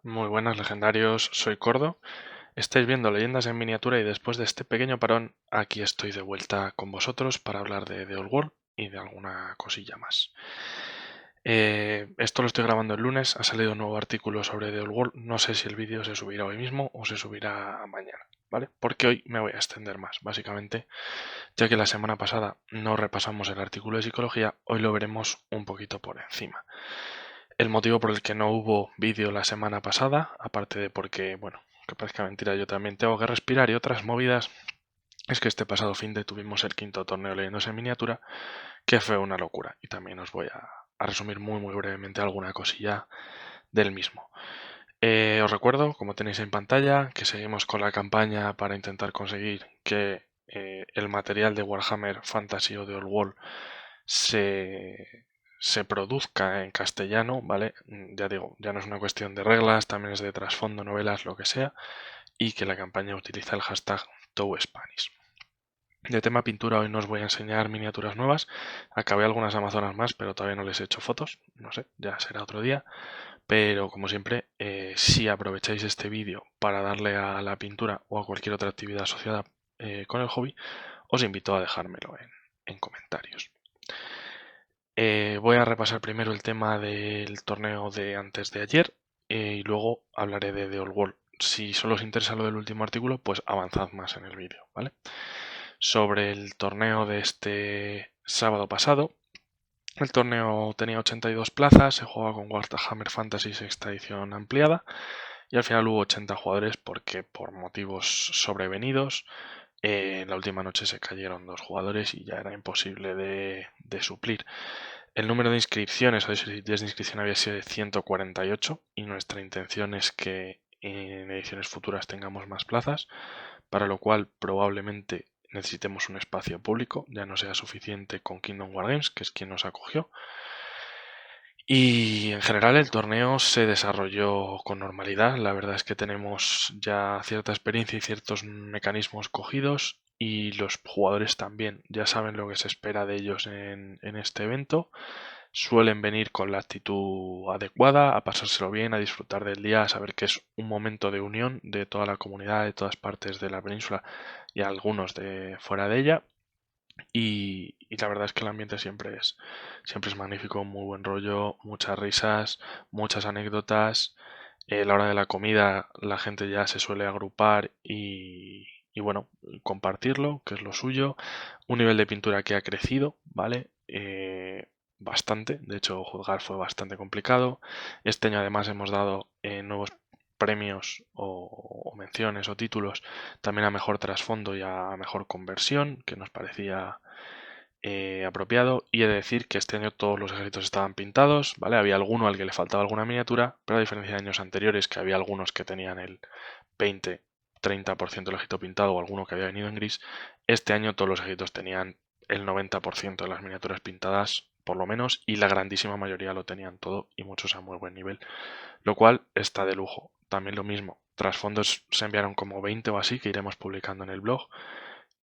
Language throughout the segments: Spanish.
Muy buenas legendarios, soy Cordo. Estáis viendo Leyendas en Miniatura y después de este pequeño parón, aquí estoy de vuelta con vosotros para hablar de The Old World y de alguna cosilla más. Esto lo estoy grabando el lunes, ha salido un nuevo artículo sobre The Old World, no sé si el vídeo se subirá hoy mismo o se subirá mañana, ¿vale? Porque hoy me voy a extender más, básicamente, ya que la semana pasada no repasamos el artículo de psicología, hoy lo veremos un poquito por encima. El motivo por el que no hubo vídeo la semana pasada, aparte de porque, bueno, que parezca mentira, yo también tengo que respirar y otras movidas, es que este pasado fin de tuvimos el quinto torneo Leyendas en Miniatura, que fue una locura. Y también os voy a resumir muy brevemente alguna cosilla del mismo. Os recuerdo, como tenéis en pantalla, que seguimos con la campaña para intentar conseguir que el material de Warhammer Fantasy o de Old World se produzca en castellano, ¿vale? Ya digo, ya no es una cuestión de reglas, también es de trasfondo, novelas, lo que sea, y que la campaña utiliza el hashtag TOWSpanish. De tema pintura hoy no os voy a enseñar miniaturas nuevas, acabé algunas amazonas más, pero todavía no les he hecho fotos, no sé, ya será otro día, pero como siempre, si aprovecháis este vídeo para darle a la pintura o a cualquier otra actividad asociada con el hobby, os invito a dejármelo en comentarios. Voy a repasar primero el tema del torneo de antes de ayer y luego hablaré de The Old World. Si solo os interesa lo del último artículo, pues avanzad más en el vídeo, ¿vale? Sobre el torneo de este sábado pasado, el torneo tenía 82 plazas, se jugaba con Warhammer Fantasy sexta edición ampliada y al final hubo 80 jugadores porque por motivos sobrevenidos en la última noche se cayeron 2 jugadores y ya era imposible de suplir. El número de inscripciones o de solicitudes de inscripción había sido de 148 y nuestra intención es que en ediciones futuras tengamos más plazas, para lo cual probablemente necesitemos un espacio público, ya no sea suficiente con Kingdom Wargames, que es quien nos acogió. Y en general el torneo se desarrolló con normalidad. La verdad es que tenemos ya cierta experiencia y ciertos mecanismos cogidos y los jugadores también ya saben lo que se espera de ellos en este evento. Suelen venir con la actitud adecuada, a pasárselo bien, a disfrutar del día, a saber que es un momento de unión de toda la comunidad, de todas partes de la península y algunos de fuera de ella. Y la verdad es que el ambiente siempre es magnífico, muy buen rollo, muchas risas, muchas anécdotas. A la hora de la comida la gente ya se suele agrupar y bueno, compartirlo, que es lo suyo. Un nivel de pintura que ha crecido, ¿vale? Bastante, de hecho juzgar fue bastante complicado. Este año además hemos dado nuevos premios o menciones o títulos también a mejor trasfondo y a mejor conversión, que nos parecía apropiado. Y he de decir que este año todos los ejércitos estaban pintados, ¿vale? Había alguno al que le faltaba alguna miniatura, pero a diferencia de años anteriores, que había algunos que tenían el 20-30% del ejército pintado o alguno que había venido en gris, este año todos los ejércitos tenían el 90% de las miniaturas pintadas, por lo menos, y la grandísima mayoría lo tenían todo y muchos a muy buen nivel, lo cual está de lujo. También lo mismo, trasfondos se enviaron como 20 o así que iremos publicando en el blog.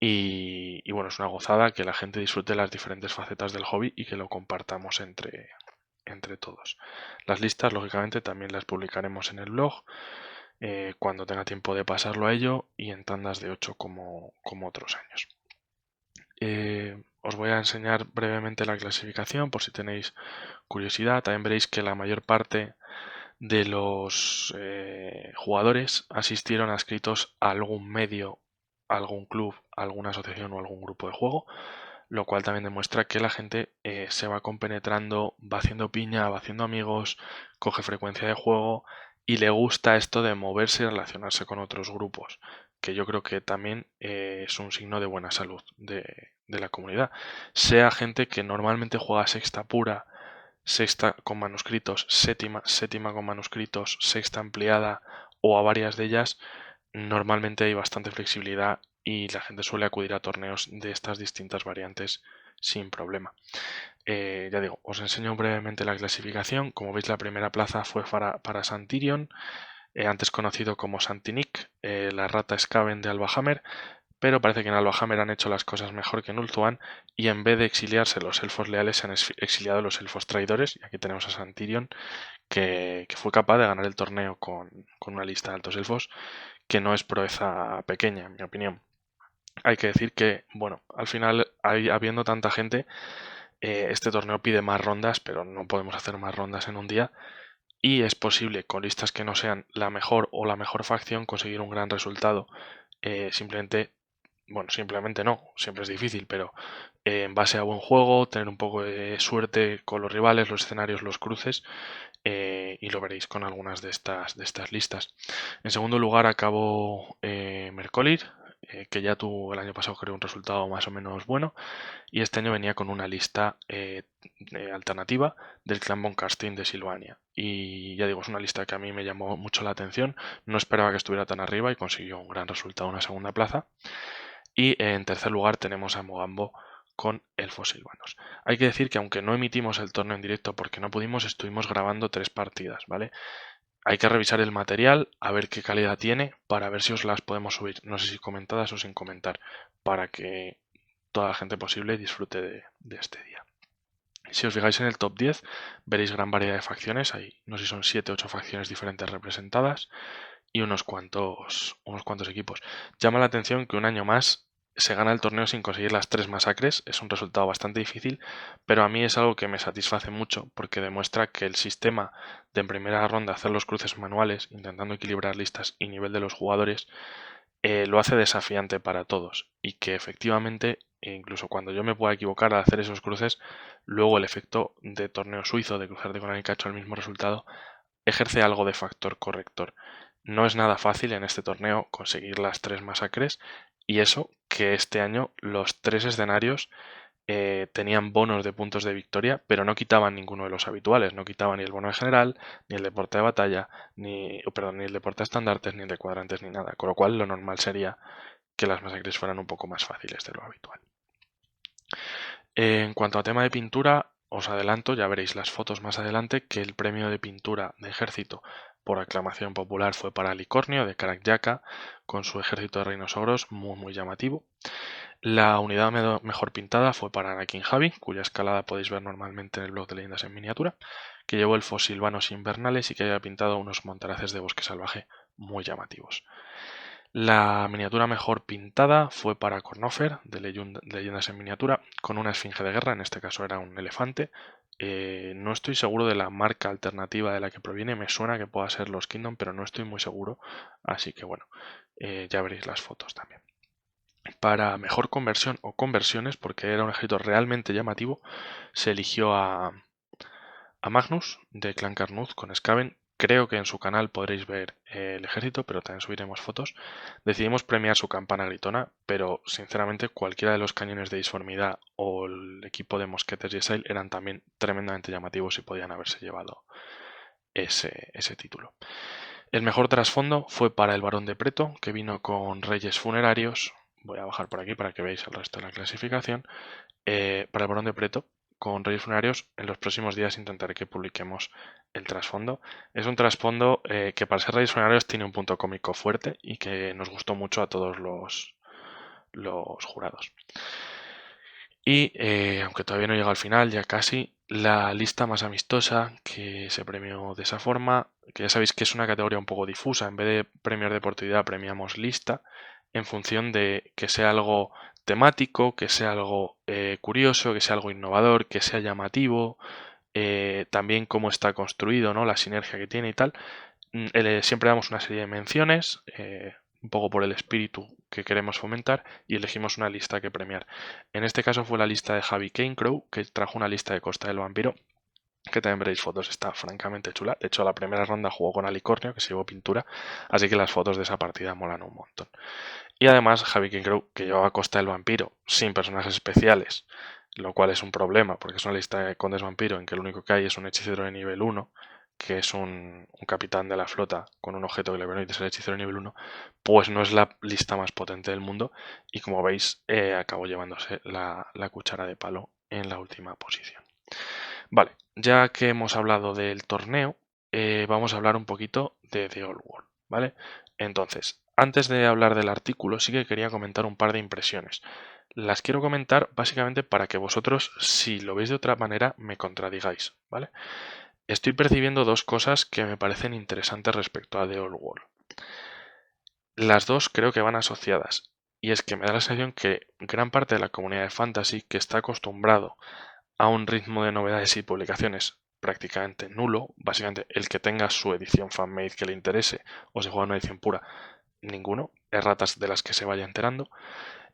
Y bueno, es una gozada que la gente disfrute las diferentes facetas del hobby y que lo compartamos entre todos. Las listas, lógicamente, también las publicaremos en el blog cuando tenga tiempo de pasarlo a ello y en tandas de 8 como otros años. Os voy a enseñar brevemente la clasificación por si tenéis curiosidad. También veréis que la mayor parte de los jugadores asistieron adscritos a algún medio, a algún club, a alguna asociación o algún grupo de juego, lo cual también demuestra que la gente se va compenetrando, va haciendo piña, va haciendo amigos, coge frecuencia de juego y le gusta esto de moverse y relacionarse con otros grupos, que yo creo que también es un signo de buena salud de la comunidad. Sea gente que normalmente juega sexta pura, sexta con manuscritos, séptima con manuscritos, sexta ampliada o a varias de ellas, normalmente hay bastante flexibilidad y la gente suele acudir a torneos de estas distintas variantes sin problema. Ya digo, os enseño brevemente la clasificación. Como veis, la primera plaza fue para Santirion, antes conocido como Santinic, la rata Skaven de Albahammer, pero parece que en Albahammer han hecho las cosas mejor que en Ulthuan y en vez de exiliarse los elfos leales se han exiliado los elfos traidores. Y aquí tenemos a Santirion, que fue capaz de ganar el torneo con una lista de altos elfos que no es proeza pequeña, en mi opinión. Hay que decir que, bueno, al final, habiendo tanta gente, este torneo pide más rondas, pero no podemos hacer más rondas en un día. Y es posible, con listas que no sean la mejor o la mejor facción, conseguir un gran resultado. Simplemente, bueno, simplemente no, siempre es difícil, pero en base a buen juego, tener un poco de suerte con los rivales, los escenarios, los cruces, y lo veréis con algunas de estas listas. En segundo lugar acabó Mercolir, que ya tuvo el año pasado creo un resultado más o menos bueno, y este año venía con una lista alternativa del clan Von Karstein de Silvania. Y ya digo, es una lista que a mí me llamó mucho la atención, no esperaba que estuviera tan arriba y consiguió un gran resultado, una segunda plaza. Y en tercer lugar tenemos a Mogambo con Elfos Silvanos. Hay que decir que aunque no emitimos el torneo en directo porque no pudimos, estuvimos grabando 3 partidas, ¿vale? Hay que revisar el material, a ver qué calidad tiene, para ver si os las podemos subir, no sé si comentadas o sin comentar, para que toda la gente posible disfrute de este día. Si os fijáis en el top 10, veréis gran variedad de facciones, hay no sé si son 7 o 8 facciones diferentes representadas y unos cuantos equipos. Llama la atención que un año más se gana el torneo sin conseguir las 3 masacres, es un resultado bastante difícil, pero a mí es algo que me satisface mucho porque demuestra que el sistema de en primera ronda hacer los cruces manuales, intentando equilibrar listas y nivel de los jugadores, lo hace desafiante para todos y que efectivamente, incluso cuando yo me pueda equivocar al hacer esos cruces, luego el efecto de torneo suizo, de cruzarte con el cacho al mismo resultado, ejerce algo de factor corrector. No es nada fácil en este torneo conseguir las 3 masacres y eso que este año los 3 escenarios tenían bonos de puntos de victoria, pero no quitaban ninguno de los habituales, no quitaban ni el bono de general, ni el deporte de batalla, ni el deporte de estandartes, ni el de cuadrantes, ni nada, con lo cual lo normal sería que las masacres fueran un poco más fáciles de lo habitual. En cuanto a tema de pintura, os adelanto, ya veréis las fotos más adelante, que el premio de pintura de ejército por aclamación popular fue para Licornio de Karak con su ejército de reinos ogros muy llamativo. La unidad mejor pintada fue para Anakin Javi, cuya escalada podéis ver normalmente en el blog de leyendas en miniatura, que llevó elfos silvanos invernales y que había pintado unos montaraces de bosque salvaje muy llamativos. La miniatura mejor pintada fue para Cornofer, de leyendas en miniatura, con una esfinge de guerra, en este caso era un elefante. No estoy seguro de la marca alternativa de la que proviene, me suena que pueda ser los Kingdom, pero no estoy muy seguro, así que bueno, ya veréis las fotos también. Para mejor conversión o conversiones, porque era un ejército realmente llamativo, se eligió a Magnus de Clan Carnuz con Skaven. Creo que en su canal podréis ver el ejército, pero también subiremos fotos. Decidimos premiar su campana gritona, pero sinceramente cualquiera de los cañones de disformidad o el equipo de mosquetes y Ysail eran también tremendamente llamativos y podían haberse llevado ese título. El mejor trasfondo fue para el Barón de Preto, que vino con Reyes Funerarios. Voy a bajar por aquí para que veáis el resto de la clasificación. Para el Barón de Preto, con Reyes Funerarios, en los próximos días intentaré que publiquemos el trasfondo. Es un trasfondo que para ser Reyes Funerarios tiene un punto cómico fuerte y que nos gustó mucho a todos los jurados. Y aunque todavía no llega al final, ya casi, la lista más amistosa que se premió de esa forma, que ya sabéis que es una categoría un poco difusa, en vez de premiar deportividad premiamos lista en función de que sea algo temático, que sea algo curioso, que sea algo innovador, que sea llamativo, también cómo está construido, ¿no? La sinergia que tiene y tal. Siempre damos una serie de menciones, un poco por el espíritu que queremos fomentar, y elegimos una lista que premiar. En este caso fue la lista de Javi Canecrow, que trajo una lista de Costa del Vampiro, que también veréis fotos, está francamente chula. De hecho, la primera ronda jugó con Alicornio, que se llevó pintura, así que las fotos de esa partida molan un montón. Y además, Javi Canecrow, que llevaba Costa del Vampiro sin personajes especiales, lo cual es un problema, porque es una lista de condes vampiro en que lo único que hay es un hechicero de nivel 1, que es un capitán de la flota con un objeto que le permite ser hechicero de nivel 1, pues no es la lista más potente del mundo y como veis acabó llevándose la cuchara de palo en la última posición. Vale, ya que hemos hablado del torneo, vamos a hablar un poquito de The Old World, ¿vale? Entonces, antes de hablar del artículo, sí que quería comentar un par de impresiones. Las quiero comentar básicamente para que vosotros, si lo veis de otra manera, me contradigáis, ¿vale? estoy percibiendo dos cosas que me parecen interesantes respecto a The Old World. Las dos creo que van asociadas, y es que me da la sensación que gran parte de la comunidad de Fantasy, que está acostumbrado a un ritmo de novedades y publicaciones prácticamente nulo, básicamente el que tenga su edición fanmade que le interese o se juega una edición pura, ninguno, erratas de las que se vaya enterando,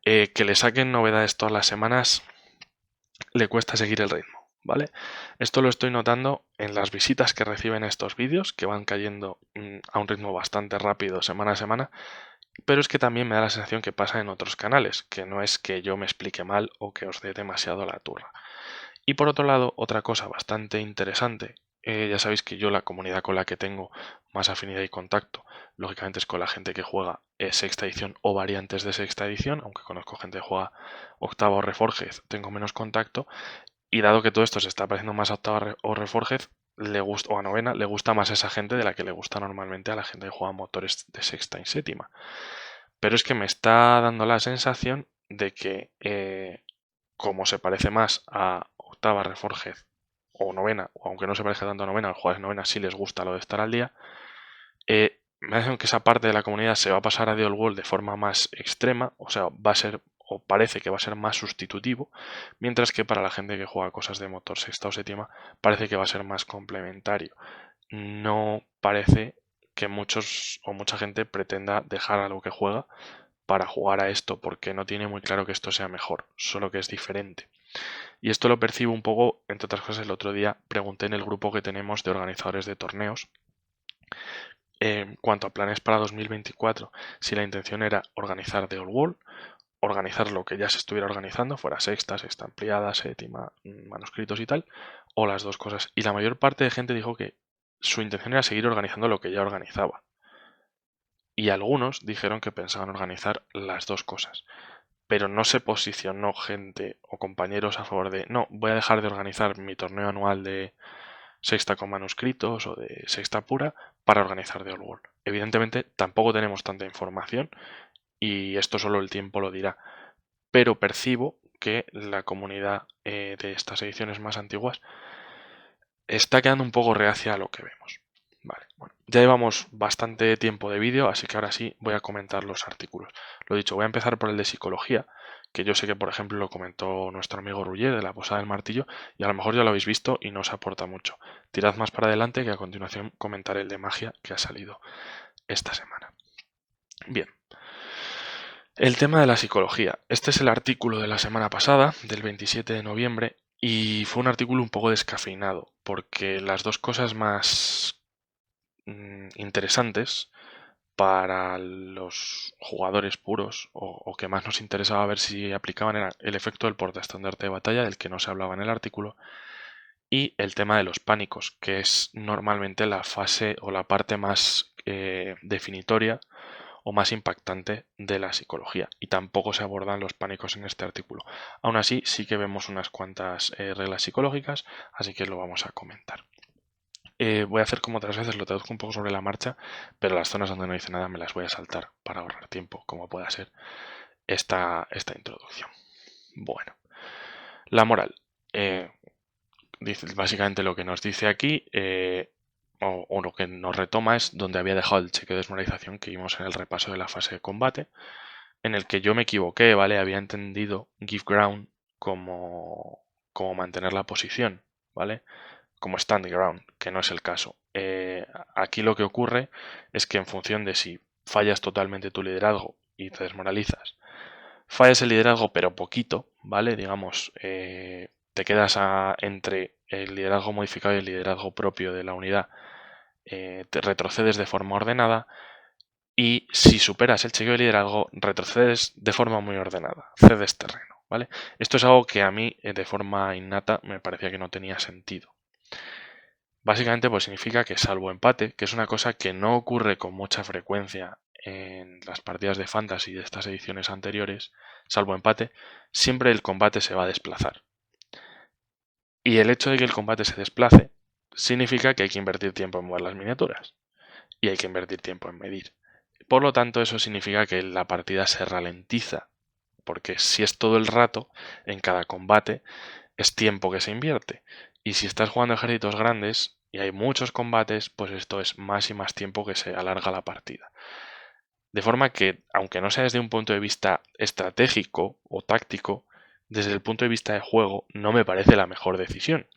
que le saquen novedades todas las semanas le cuesta seguir el ritmo, ¿vale? Esto lo estoy notando en las visitas que reciben estos vídeos, que van cayendo a un ritmo bastante rápido semana a semana, pero es que también me da la sensación que pasa en otros canales, que no es que yo me explique mal o que os dé demasiado la turra. Y por otro lado, otra cosa bastante interesante, ya sabéis que yo la comunidad con la que tengo más afinidad y contacto, lógicamente es con la gente que juega sexta edición o variantes de sexta edición, aunque conozco gente que juega octava o Reforged, tengo menos contacto, y dado que todo esto se está pareciendo más a octava o Reforged, le gusta, o a novena, le gusta más a esa gente de la que le gusta normalmente a la gente que juega motores de sexta y séptima. Pero es que me está dando la sensación de que como se parece más a octava Reforged o novena, o aunque no se parezca tanto a novena, a los jugadores de novena sí les gusta lo de estar al día, me parece que esa parte de la comunidad se va a pasar a The Old World de forma más extrema, o sea, va a ser, o parece que va a ser más sustitutivo, mientras que para la gente que juega cosas de motor sexta o séptima, parece que va a ser más complementario. No parece que muchos o mucha gente pretenda dejar a lo que juega para jugar a esto, porque no tiene muy claro que esto sea mejor, solo que es diferente. Y esto lo percibo un poco, entre otras cosas, el otro día pregunté en el grupo que tenemos de organizadores de torneos, en cuanto a planes para 2024, si la intención era organizar The Old World, organizar lo que ya se estuviera organizando, fuera sexta, sexta ampliada, séptima, manuscritos y tal, o las dos cosas. Y la mayor parte de gente dijo que su intención era seguir organizando lo que ya organizaba. Y algunos dijeron que pensaban organizar las dos cosas. Pero no se posicionó gente o compañeros a favor de, no, voy a dejar de organizar mi torneo anual de sexta con manuscritos o de sexta pura para organizar The Old World. Evidentemente tampoco tenemos tanta información y esto solo el tiempo lo dirá, pero percibo que la comunidad de estas ediciones más antiguas está quedando un poco reacia a lo que vemos. Vale, bueno, ya llevamos bastante tiempo de vídeo, así que ahora sí voy a comentar los artículos. Lo dicho, voy a empezar por el de psicología, que yo sé que, por ejemplo, lo comentó nuestro amigo Ruller de la Posada del Martillo, y a lo mejor ya lo habéis visto y no os aporta mucho. Tirad más para adelante, que a continuación comentaré el de magia que ha salido esta semana. Bien. El tema de la psicología. Este es el artículo de la semana pasada, del 27 de noviembre, y fue un artículo un poco descafeinado, porque las dos cosas más interesantes para los jugadores puros o que más nos interesaba ver si aplicaban era el efecto del portaestandarte de batalla, del que no se hablaba en el artículo, y el tema de los pánicos, que es normalmente la fase o la parte más definitoria o más impactante de la psicología, y tampoco se abordan los pánicos en este artículo. Aún así, sí que vemos unas cuantas reglas psicológicas, así que lo vamos a comentar. Voy a hacer como otras veces, lo traduzco un poco sobre la marcha, pero las zonas donde no dice nada me las voy a saltar para ahorrar tiempo, como pueda ser esta introducción. Bueno, la moral. Dice básicamente lo que nos dice aquí, o lo que nos retoma es donde había dejado el chequeo de desmoralización que vimos en el repaso de la fase de combate, en el que yo me equivoqué, ¿vale? Había entendido give ground como mantener la posición, ¿vale? Como standing ground, que no es el caso. Aquí lo que ocurre es que en función de si fallas totalmente tu liderazgo y te desmoralizas, fallas el liderazgo pero poquito, ¿vale? Digamos, te quedas entre el liderazgo modificado y el liderazgo propio de la unidad, te retrocedes de forma ordenada, y si superas el chequeo de liderazgo, retrocedes de forma muy ordenada, cedes terreno, ¿vale? Esto es algo que a mí, de forma innata, me parecía que no tenía sentido. Básicamente pues significa que salvo empate, que es una cosa que no ocurre con mucha frecuencia en las partidas de Fantasy de estas ediciones anteriores, salvo empate, siempre el combate se va a desplazar. Y el hecho de que el combate se desplace significa que hay que invertir tiempo en mover las miniaturas y hay que invertir tiempo en medir. Por lo tanto, eso significa que la partida se ralentiza, porque si es todo el rato, en cada combate, es tiempo que se invierte. Y si estás jugando ejércitos grandes, y hay muchos combates, pues esto es más y más tiempo que se alarga la partida. De forma que, aunque no sea desde un punto de vista estratégico o táctico, desde el punto de vista de juego no me parece la mejor decisión.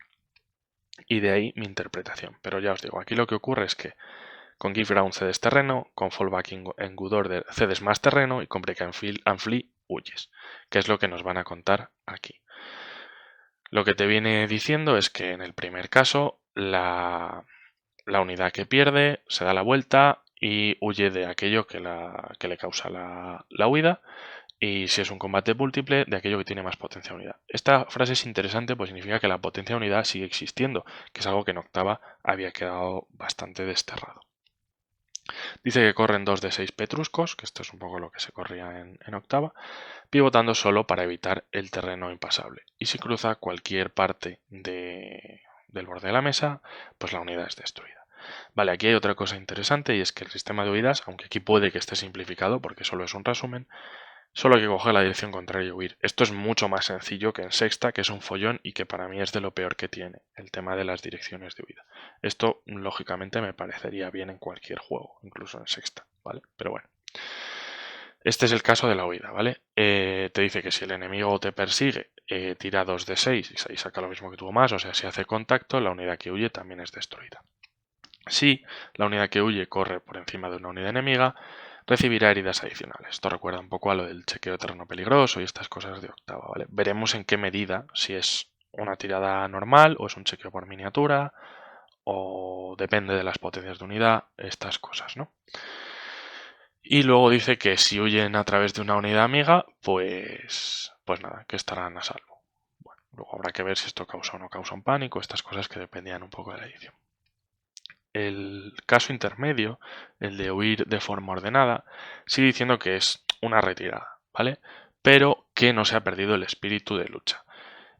Y de ahí mi interpretación. Pero ya os digo, aquí lo que ocurre es que con Give Ground cedes terreno, con Fallback en Good Order cedes más terreno y con Break and Flee huyes, que es lo que nos van a contar aquí. Lo que te viene diciendo es que en el primer caso la unidad que pierde se da la vuelta y huye de aquello que le causa la huida, y si es un combate múltiple, de aquello que tiene más potencia de unidad. Esta frase es interesante, pues significa que la potencia de unidad sigue existiendo, que es algo que en octava había quedado bastante desterrado. Dice que corren 2 de 6 petruscos, que esto es un poco lo que se corría en octava, pivotando solo para evitar el terreno impasable. Y si cruza cualquier parte del borde de la mesa, pues la unidad es destruida. Vale, aquí hay otra cosa interesante, y es que el sistema de huidas, aunque aquí puede que esté simplificado porque solo es un resumen, solo hay que coger la dirección contraria y huir. Esto es mucho más sencillo que en sexta, que es un follón y que para mí es de lo peor que tiene, el tema de las direcciones de huida. Esto, lógicamente, me parecería bien en cualquier juego, incluso en sexta, ¿vale? Pero bueno. Este es el caso de la huida, ¿vale? Te dice que si el enemigo te persigue, tira 2 de 6 y saca lo mismo que tú o más, o sea, si hace contacto, la unidad que huye también es destruida. Si la unidad que huye corre por encima de una unidad enemiga, recibirá heridas adicionales. Esto recuerda un poco a lo del chequeo de terreno peligroso y estas cosas de octava, ¿vale? Veremos en qué medida, si es una tirada normal o es un chequeo por miniatura, o depende de las potencias de unidad, estas cosas, ¿no? Y luego dice que si huyen a través de una unidad amiga, pues nada, que estarán a salvo. Bueno, luego habrá que ver si esto causa o no causa un pánico, estas cosas que dependían un poco de la edición. El caso intermedio, el de huir de forma ordenada, sigue diciendo que es una retirada, ¿vale? Pero que no se ha perdido el espíritu de lucha.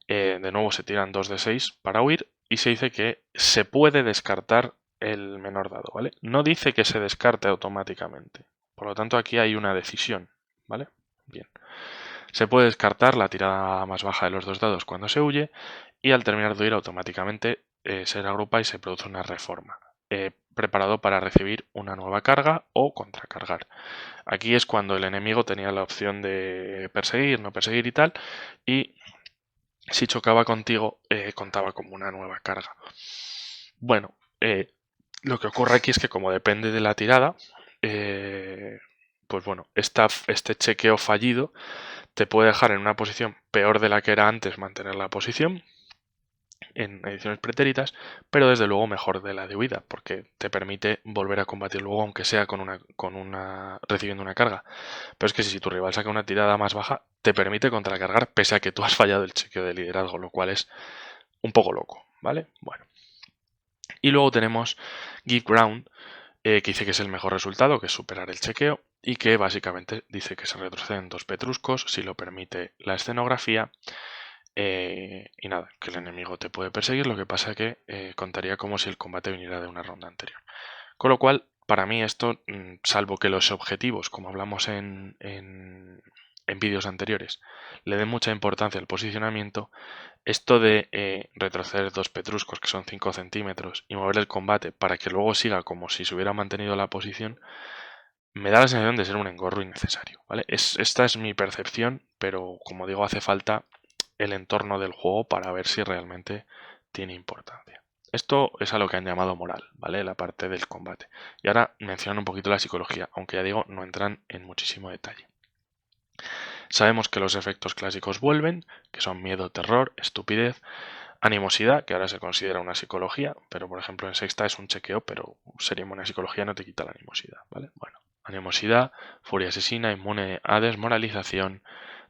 De nuevo se tiran 2 de 6 para huir y se dice que se puede descartar el menor dado, ¿vale? No dice que se descarte automáticamente. Por lo tanto, aquí hay una decisión, ¿vale? Bien. Se puede descartar la tirada más baja de los 2 dados cuando se huye, y al terminar de huir automáticamente se reagrupa y se produce una reforma, preparado para recibir una nueva carga o contracargar. Aquí es cuando el enemigo tenía la opción de perseguir, no perseguir y tal, y si chocaba contigo, contaba como una nueva carga. Bueno, lo que ocurre aquí es que como depende de la tirada, pues bueno, este chequeo fallido te puede dejar en una posición peor de la que era antes mantener la posición en ediciones pretéritas, pero desde luego mejor de la de huida, porque te permite volver a combatir luego, aunque sea recibiendo una carga. Pero es que si tu rival saca una tirada más baja, te permite contracargar pese a que tú has fallado el chequeo de liderazgo, lo cual es un poco loco, ¿vale? Bueno. Y luego tenemos Give Ground, que dice que es el mejor resultado, que es superar el chequeo, y que básicamente dice que se retroceden 2 petruscos si lo permite la escenografía. Y nada, que el enemigo te puede perseguir, lo que pasa que contaría como si el combate viniera de una ronda anterior. Con lo cual, para mí esto, salvo que los objetivos, como hablamos en vídeos anteriores, le den mucha importancia al posicionamiento, esto de retroceder 2 petruscos, que son 5 centímetros, y mover el combate para que luego siga como si se hubiera mantenido la posición, me da la sensación de ser un engorro innecesario, ¿vale? Esta es mi percepción, pero como digo, hace falta el entorno del juego para ver si realmente tiene importancia. Esto es a lo que han llamado moral, ¿vale? La parte del combate. Y ahora mencionan un poquito la psicología, aunque ya digo, no entran en muchísimo detalle. Sabemos que los efectos clásicos vuelven, que son miedo, terror, estupidez, animosidad, que ahora se considera una psicología, pero por ejemplo en sexta es un chequeo, pero sería una psicología, no te quita la animosidad, ¿vale? Bueno, animosidad, furia asesina, inmune a desmoralización,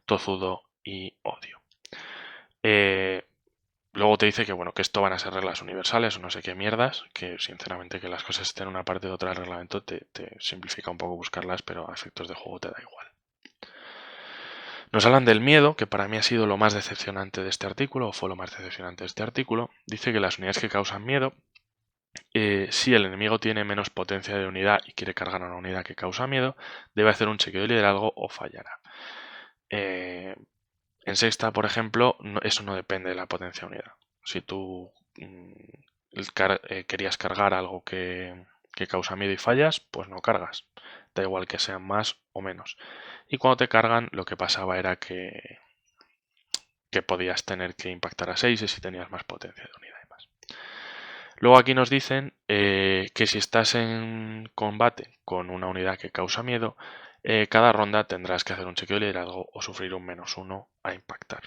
tozudo y odio. Luego te dice que bueno, que esto van a ser reglas universales o no sé qué mierdas, que sinceramente que las cosas estén en una parte u otra del reglamento te simplifica un poco buscarlas, pero a efectos de juego te da igual. Nos hablan del miedo, que para mí ha sido lo más decepcionante de este artículo, o fue lo más decepcionante de este artículo. Dice que las unidades que causan miedo, si el enemigo tiene menos potencia de unidad y quiere cargar a una unidad que causa miedo, debe hacer un chequeo de liderazgo o fallará. En sexta, por ejemplo, eso no depende de la potencia de unidad. Si tú querías cargar algo que causa miedo y fallas, pues no cargas. Da igual que sean más o menos. Y cuando te cargan, lo que pasaba era que podías tener que impactar a 6 si tenías más potencia de unidad y más. Luego aquí nos dicen que si estás en combate con una unidad que causa miedo, cada ronda tendrás que hacer un chequeo de liderazgo o sufrir un -1 a impactar.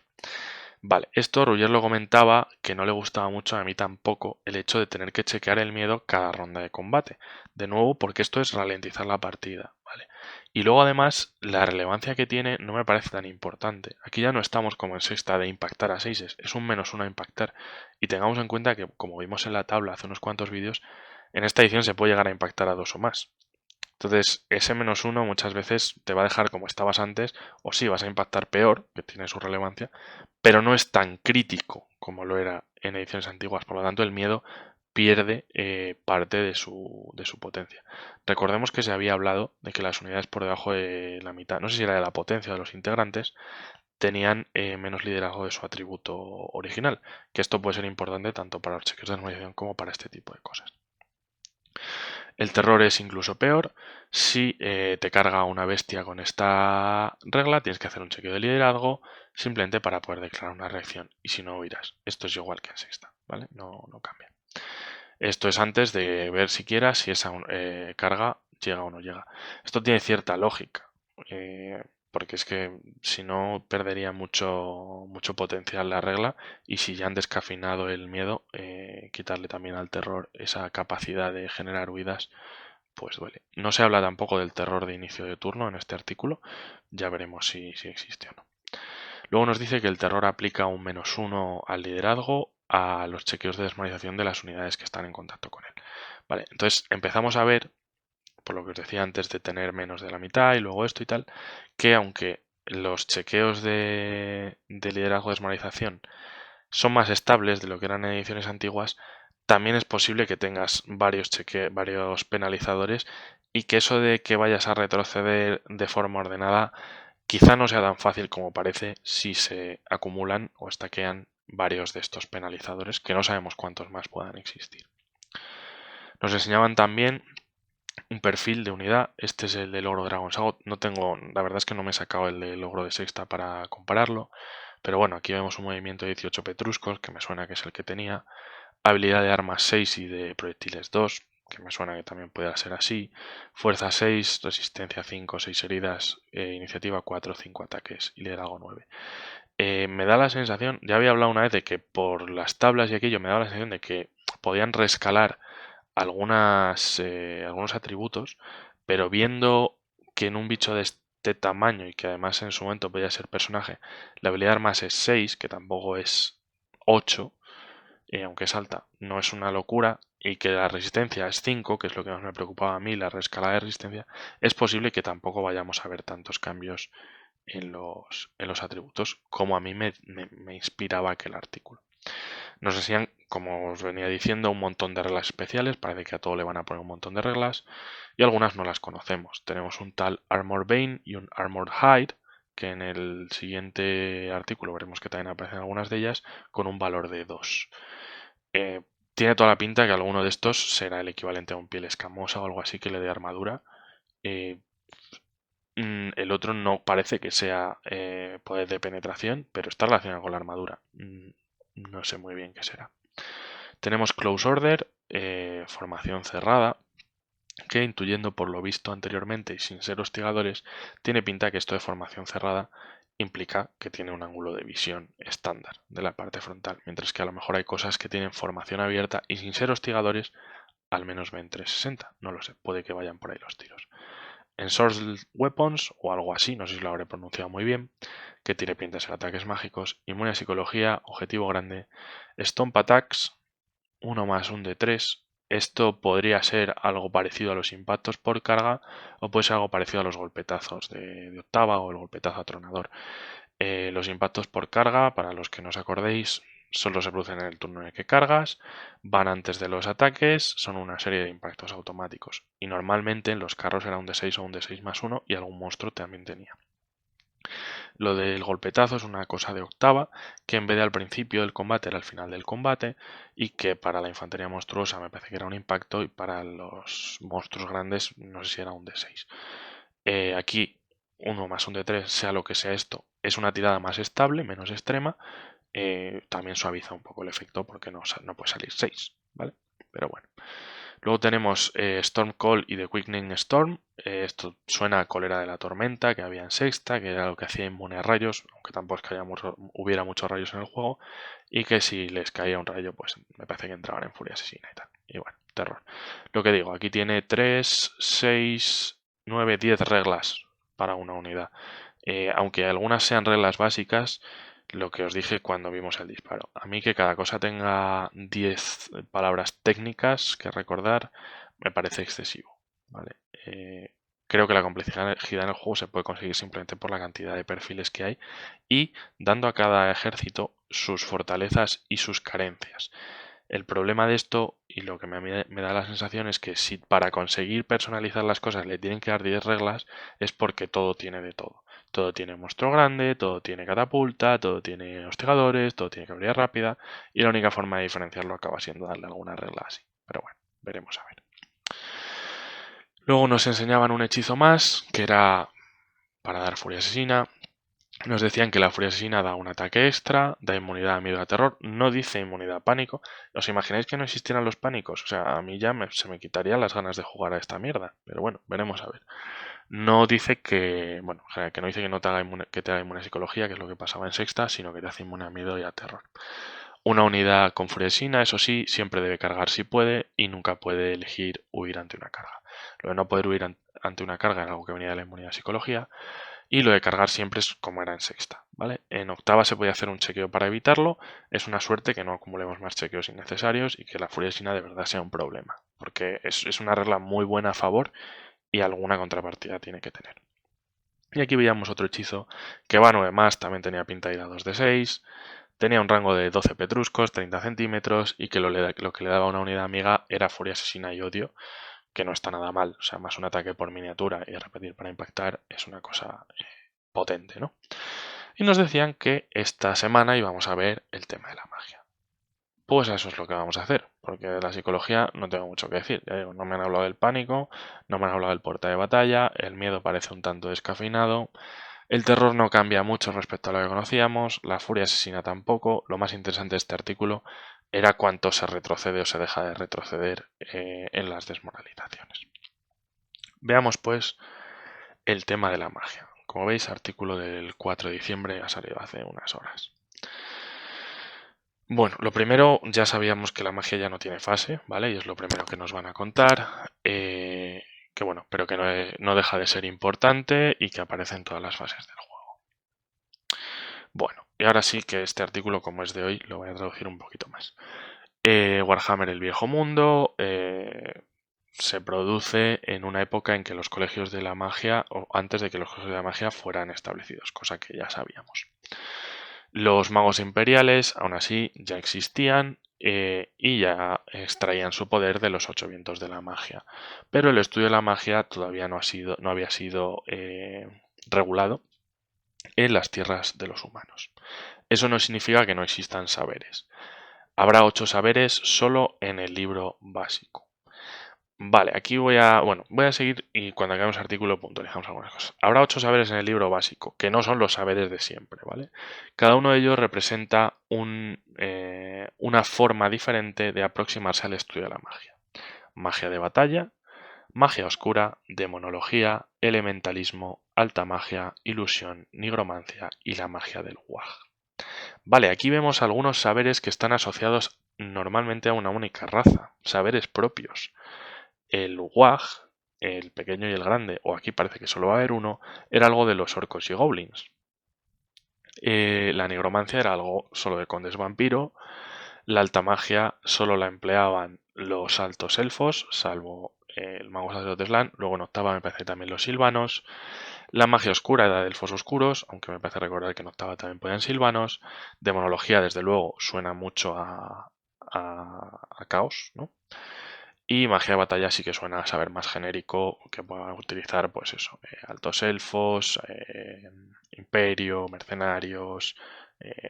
Vale, esto Roger lo comentaba que no le gustaba mucho, a mí tampoco, el hecho de tener que chequear el miedo cada ronda de combate. De nuevo, porque esto es ralentizar la partida, ¿vale? Y luego además, la relevancia que tiene no me parece tan importante. Aquí ya no estamos como en sexta de impactar a 6, es un -1 a impactar. Y tengamos en cuenta que, como vimos en la tabla hace unos cuantos vídeos, en esta edición se puede llegar a impactar a 2 o más. Entonces, ese -1 muchas veces te va a dejar como estabas antes, o sí, vas a impactar peor, que tiene su relevancia, pero no es tan crítico como lo era en ediciones antiguas. Por lo tanto, el miedo pierde parte de su potencia. Recordemos que se había hablado de que las unidades por debajo de la mitad, no sé si era de la potencia de los integrantes, tenían menos liderazgo de su atributo original, que esto puede ser importante tanto para los cheques de normalización como para este tipo de cosas. El terror es incluso peor. Si te carga una bestia con esta regla, tienes que hacer un chequeo de liderazgo simplemente para poder declarar una reacción. Y si no, huirás. Esto es igual que en sexta, ¿vale? No cambia. Esto es antes de ver siquiera si esa carga llega o no llega. Esto tiene cierta lógica. Porque es que si no perdería mucho potencial la regla, y si ya han descafeinado el miedo, quitarle también al terror esa capacidad de generar huidas, pues duele. No se habla tampoco del terror de inicio de turno en este artículo, ya veremos si existe o no. Luego nos dice que el terror aplica un -1 al liderazgo a los chequeos de desmoralización de las unidades que están en contacto con él. Vale, entonces empezamos a ver, por lo que os decía antes de tener menos de la mitad y luego esto y tal, que aunque los chequeos de liderazgo de desmoralización son más estables de lo que eran en ediciones antiguas, también es posible que tengas varios penalizadores y que eso de que vayas a retroceder de forma ordenada quizá no sea tan fácil como parece si se acumulan o estaquean varios de estos penalizadores, que no sabemos cuántos más puedan existir. Nos enseñaban también un perfil de unidad. Este es el de logro Dragon's Out. No tengo, la verdad es que no me he sacado el de logro de sexta para compararlo, pero bueno, aquí vemos un movimiento de 18 petruscos, que me suena que es el que tenía, habilidad de armas 6 y de proyectiles 2, que me suena que también pueda ser así, fuerza 6, resistencia 5, 6 heridas, iniciativa 4, 5 ataques y liderazgo 9. Me da la sensación, ya había hablado una vez de que por las tablas y aquello me da la sensación de que podían rescalar algunos atributos, pero viendo que en un bicho de este tamaño y que además en su momento podía ser personaje, la habilidad de armas es 6, que tampoco es 8, aunque es alta, no es una locura, y que la resistencia es 5, que es lo que más me preocupaba a mí, la rescalada de resistencia, es posible que tampoco vayamos a ver tantos cambios en los atributos como a mí me inspiraba aquel artículo. Nos enseñan, como os venía diciendo, un montón de reglas especiales. Parece que a todo le van a poner un montón de reglas y algunas no las conocemos. Tenemos un tal Armor Bane y un Armor Hide, que en el siguiente artículo veremos que también aparecen algunas de ellas con un valor de 2. Tiene toda la pinta que alguno de estos será el equivalente a un piel escamosa o algo así que le dé armadura. El otro no parece que sea poder de penetración, pero está relacionado con la armadura. No sé muy bien qué será. Tenemos Close Order, formación cerrada, que intuyendo por lo visto anteriormente y sin ser hostigadores, tiene pinta que esto de formación cerrada implica que tiene un ángulo de visión estándar de la parte frontal, mientras que a lo mejor hay cosas que tienen formación abierta y sin ser hostigadores al menos ven 360. No lo sé, puede que vayan por ahí los tiros. En Sword Weapons o algo así, no sé si lo habré pronunciado muy bien, que tiene pinta de ser ataques mágicos, inmune a psicología, objetivo grande, Stomp Attacks, 1 más 1 de 3. Esto podría ser algo parecido a los impactos por carga o puede ser algo parecido a los golpetazos de octava o el golpetazo atronador. Los impactos por carga, para los que no os acordéis, solo se producen en el turno en el que cargas, van antes de los ataques, son una serie de impactos automáticos. Y normalmente en los carros era un D6 o un D6 más 1 y algún monstruo también tenía. Lo del golpetazo es una cosa de octava, que en vez de al principio del combate era al final del combate, y que para la infantería monstruosa me parece que era un impacto, y para los monstruos grandes no sé si era un D6. Aquí 1 más un D3, sea lo que sea esto, es una tirada más estable, menos extrema. También suaviza un poco el efecto porque no puede salir 6, ¿vale? Pero bueno. Luego tenemos Storm Call y The Quickening Storm. Esto suena a Cólera de la Tormenta que había en sexta, que era lo que hacía inmune a rayos, aunque tampoco es que hubiera muchos rayos en el juego, y que si les caía un rayo, pues me parece que entraban en furia asesina y tal. Y bueno, terror. Lo que digo, aquí tiene 3, 6, 9, 10 reglas para una unidad. Aunque algunas sean reglas básicas, lo que os dije cuando vimos el disparo. A mí que cada cosa tenga 10 palabras técnicas que recordar me parece excesivo, ¿vale? Creo que la complejidad en el juego se puede conseguir simplemente por la cantidad de perfiles que hay y dando a cada ejército sus fortalezas y sus carencias. El problema de esto, y lo que me da la sensación, es que si para conseguir personalizar las cosas le tienen que dar 10 reglas, es porque todo tiene de todo. Todo tiene monstruo grande, todo tiene catapulta, todo tiene hostigadores, todo tiene caballería rápida, y la única forma de diferenciarlo acaba siendo darle alguna regla así. Pero bueno, veremos a ver. Luego nos enseñaban un hechizo más, que era para dar furia asesina. Nos decían que la furia asesina da un ataque extra, da inmunidad a miedo y a terror, no dice inmunidad a pánico. ¿Os imagináis que no existieran los pánicos? O sea, a mí ya se me quitarían las ganas de jugar a esta mierda. Pero bueno, veremos a ver. No dice que, bueno, o sea, que no dice que no te haga que te haga inmune a psicología, que es lo que pasaba en sexta, sino que te hace inmune a miedo y a terror. Una unidad con furia asesina, eso sí, siempre debe cargar si puede y nunca puede elegir huir ante una carga. Lo de no poder huir ante una carga era algo que venía de la inmunidad a psicología. Y lo de cargar siempre es como era en sexta, ¿vale? En octava se podía hacer un chequeo para evitarlo. Es una suerte que no acumulemos más chequeos innecesarios y que la furia asesina de verdad sea un problema. Porque es una regla muy buena a favor y alguna contrapartida tiene que tener. Y aquí veíamos otro hechizo que va a 9 más, también tenía pinta de ir a 2 de 6. Tenía un rango de 12 petruscos, 30 centímetros y que lo que le daba a una unidad amiga era furia asesina y odio, que no está nada mal. O sea, más un ataque por miniatura y repetir para impactar es una cosa potente, ¿no? Y nos decían que esta semana íbamos a ver el tema de la magia. Pues eso es lo que vamos a hacer, porque de la psicología no tengo mucho que decir. Ya digo, no me han hablado del pánico, no me han hablado del porta de batalla, el miedo parece un tanto descafeinado, el terror no cambia mucho respecto a lo que conocíamos, la furia asesina tampoco. Lo más interesante de este artículo era cuánto se retrocede o se deja de retroceder en las desmoralizaciones. Veamos pues el tema de la magia. Como veis, artículo del 4 de diciembre ha salido hace unas horas. Bueno, lo primero, ya sabíamos que la magia ya no tiene fase, ¿vale? Y es lo primero que nos van a contar. Que bueno, pero que no deja de ser importante y que aparece en todas las fases del juego. Bueno, y ahora sí que este artículo, como es de hoy, lo voy a traducir un poquito más. Warhammer el Viejo Mundo se produce en una época en que los colegios de la magia, o antes de que los colegios de la magia fueran establecidos, cosa que ya sabíamos. Los magos imperiales, aún así, ya existían y ya extraían su poder de los 8 vientos de la magia. Pero el estudio de la magia todavía no había sido regulado en las tierras de los humanos. Eso no significa que no existan saberes. Habrá 8 saberes solo en el libro básico. Vale, aquí voy a seguir y cuando acabemos el artículo puntualizamos algunas cosas. Habrá 8 saberes en el libro básico, que no son los saberes de siempre, ¿vale? Cada uno de ellos representa una forma diferente de aproximarse al estudio de la magia. Magia de batalla, magia oscura, demonología, elementalismo, alta magia, ilusión, nigromancia y la magia del Wag. Vale, aquí vemos algunos saberes que están asociados normalmente a una única raza, saberes propios. El Wag, el pequeño y el grande, o aquí parece que solo va a haber uno, era algo de los orcos y goblins. La nigromancia era algo solo de condes vampiro. La alta magia solo la empleaban los altos elfos, salvo el mago sacerdote Slan. Luego en octava me parece también los silvanos. La magia oscura era de elfos oscuros, aunque me parece recordar que en octava también podían silvanos. Demonología, desde luego, suena mucho a caos, ¿no? Y magia de batalla sí que suena a saber más genérico, que pueda utilizar, pues eso, altos elfos, imperio, mercenarios,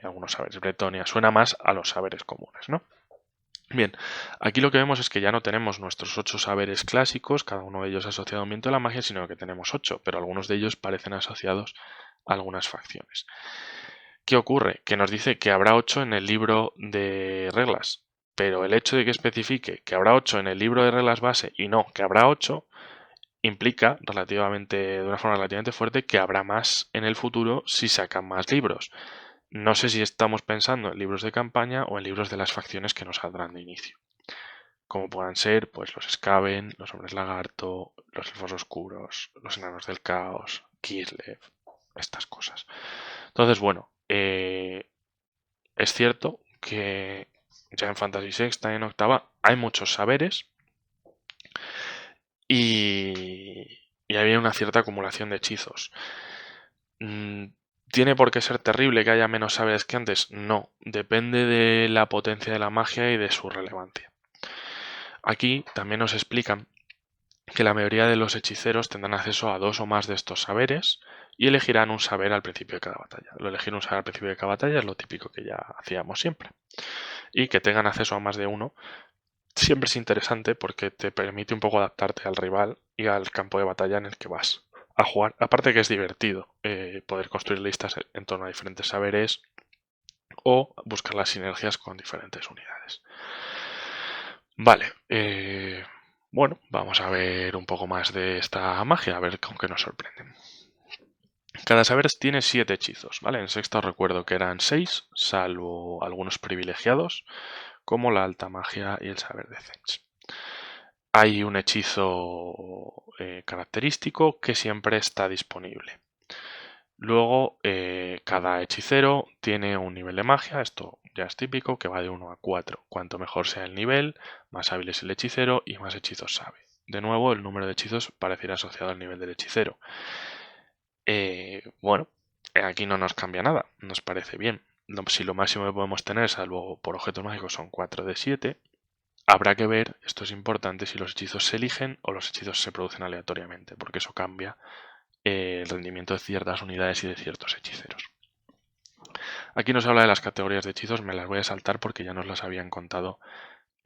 algunos saberes bretonia. Suena más a los saberes comunes, ¿no? Bien, aquí lo que vemos es que ya no tenemos nuestros 8 saberes clásicos, cada uno de ellos asociado a un viento de la magia, sino que tenemos 8, pero algunos de ellos parecen asociados a algunas facciones. ¿Qué ocurre? Que nos dice que habrá 8 en el libro de reglas, pero el hecho de que especifique que habrá 8 en el libro de reglas base y no que habrá 8 implica de una forma relativamente fuerte que habrá más en el futuro si sacan más libros. No sé si estamos pensando en libros de campaña o en libros de las facciones que nos saldrán de inicio, como puedan ser pues los Skaven, los hombres lagarto, los elfos oscuros, los enanos del caos, Kislev, estas cosas. Entonces, bueno, es cierto que ya en Fantasy Sexta y en Octava hay muchos saberes y había una cierta acumulación de hechizos. ¿Tiene por qué ser terrible que haya menos saberes que antes? No, depende de la potencia de la magia y de su relevancia. Aquí también nos explican que la mayoría de los hechiceros tendrán acceso a 2 o más de estos saberes y elegirán un saber al principio de cada batalla. Lo elegir un saber al principio de cada batalla es lo típico que ya hacíamos siempre. Y que tengan acceso a más de uno siempre es interesante porque te permite un poco adaptarte al rival y al campo de batalla en el que vas a jugar. Aparte que es divertido poder construir listas en torno a diferentes saberes o buscar las sinergias con diferentes unidades. Vale, bueno, vamos a ver un poco más de esta magia, a ver con qué nos sorprenden. Cada saber tiene 7 hechizos, ¿vale? En sexta os recuerdo que eran 6, salvo algunos privilegiados, como la alta magia y el saber de Zench. Hay un hechizo característico que siempre está disponible. Luego, cada hechicero tiene un nivel de magia, esto ya es típico, que va de 1 a 4. Cuanto mejor sea el nivel, más hábil es el hechicero y más hechizos sabe. De nuevo, el número de hechizos pareciera asociado al nivel del hechicero. Bueno, aquí no nos cambia nada, nos parece bien. Si lo máximo que podemos tener, salvo por objetos mágicos, son 4 de 7, habrá que ver, esto es importante, si los hechizos se eligen o los hechizos se producen aleatoriamente, porque eso cambia el rendimiento de ciertas unidades y de ciertos hechiceros. Aquí nos habla de las categorías de hechizos, me las voy a saltar porque ya nos las habían contado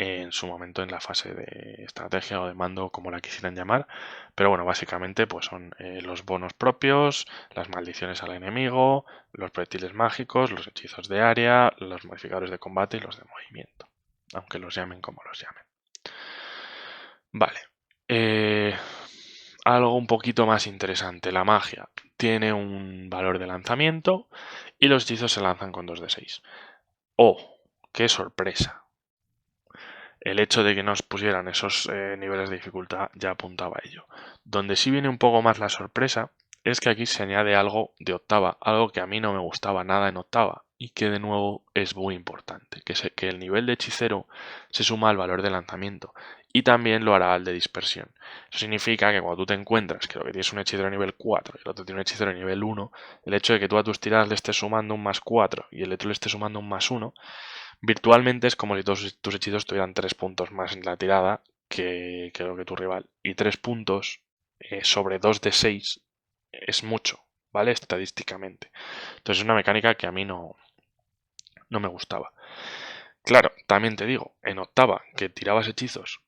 en su momento en la fase de estrategia o de mando, como la quisieran llamar, pero bueno, básicamente pues son los bonos propios, las maldiciones al enemigo, los proyectiles mágicos, los hechizos de área, los modificadores de combate y los de movimiento, aunque los llamen como los llamen. Vale, algo un poquito más interesante, la magia tiene un valor de lanzamiento y los hechizos se lanzan con 2 de 6. ¡Oh! ¡Qué sorpresa! El hecho de que nos pusieran esos niveles de dificultad ya apuntaba a ello. Donde sí viene un poco más la sorpresa es que aquí se añade algo de octava, algo que a mí no me gustaba nada en octava y que de nuevo es muy importante, que el nivel de hechicero se suma al valor de lanzamiento y también lo hará al de dispersión. Eso significa que cuando tú te encuentras que lo que tienes un hechicero nivel 4 y el otro tiene un hechicero nivel 1, el hecho de que tú a tus tiradas le estés sumando un más 4 y el otro le esté sumando un más 1, virtualmente es como si todos tus hechizos tuvieran 3 puntos más en la tirada que lo que tu rival. Y 3 puntos sobre 2 de 6 es mucho, ¿vale? Estadísticamente. Entonces es una mecánica que a mí no me gustaba. Claro, también te digo, en octava, que tirabas hechizos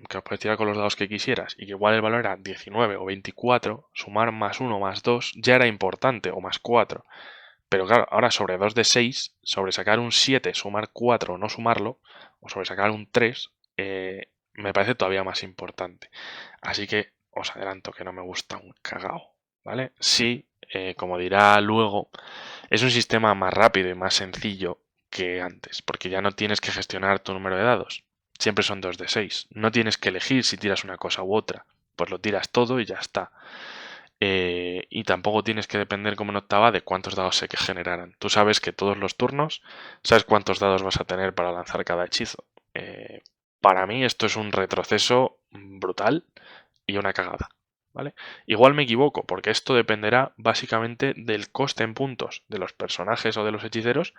que puedes tirar con los dados que quisieras y que igual el valor era 19 o 24, sumar más 1 más 2 ya era importante, o más 4. Pero claro, ahora sobre 2 de 6, sobre sacar un 7, sumar 4 o no sumarlo, o sobre sacar un 3, me parece todavía más importante. Así que os adelanto que no me gusta un cagao, ¿vale? Sí, como dirá luego, es un sistema más rápido y más sencillo que antes, porque ya no tienes que gestionar tu número de dados. Siempre son 2 de 6. No tienes que elegir si tiras una cosa u otra. Pues lo tiras todo y ya está. Y tampoco tienes que depender como en octava de cuántos dados se generaran. Tú sabes que todos los turnos sabes cuántos dados vas a tener para lanzar cada hechizo. Para mí esto es un retroceso brutal y una cagada. ¿Vale? Igual me equivoco, porque esto dependerá básicamente del coste en puntos de los personajes o de los hechiceros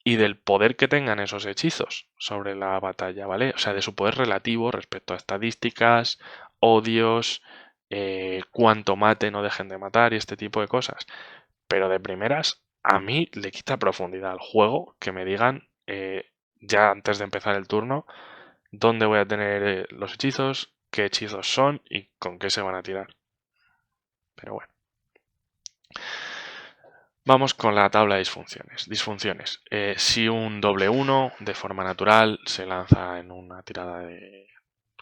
y del poder que tengan esos hechizos sobre la batalla, ¿vale? O sea, de su poder relativo respecto a estadísticas, odios, cuánto maten o dejen de matar y este tipo de cosas. Pero de primeras, a mí le quita profundidad al juego que me digan ya antes de empezar el turno dónde voy a tener los hechizos, qué hechizos son y con qué se van a tirar. Pero bueno. Vamos con la tabla de disfunciones. Disfunciones. Si un doble 1 de forma natural se lanza en una tirada de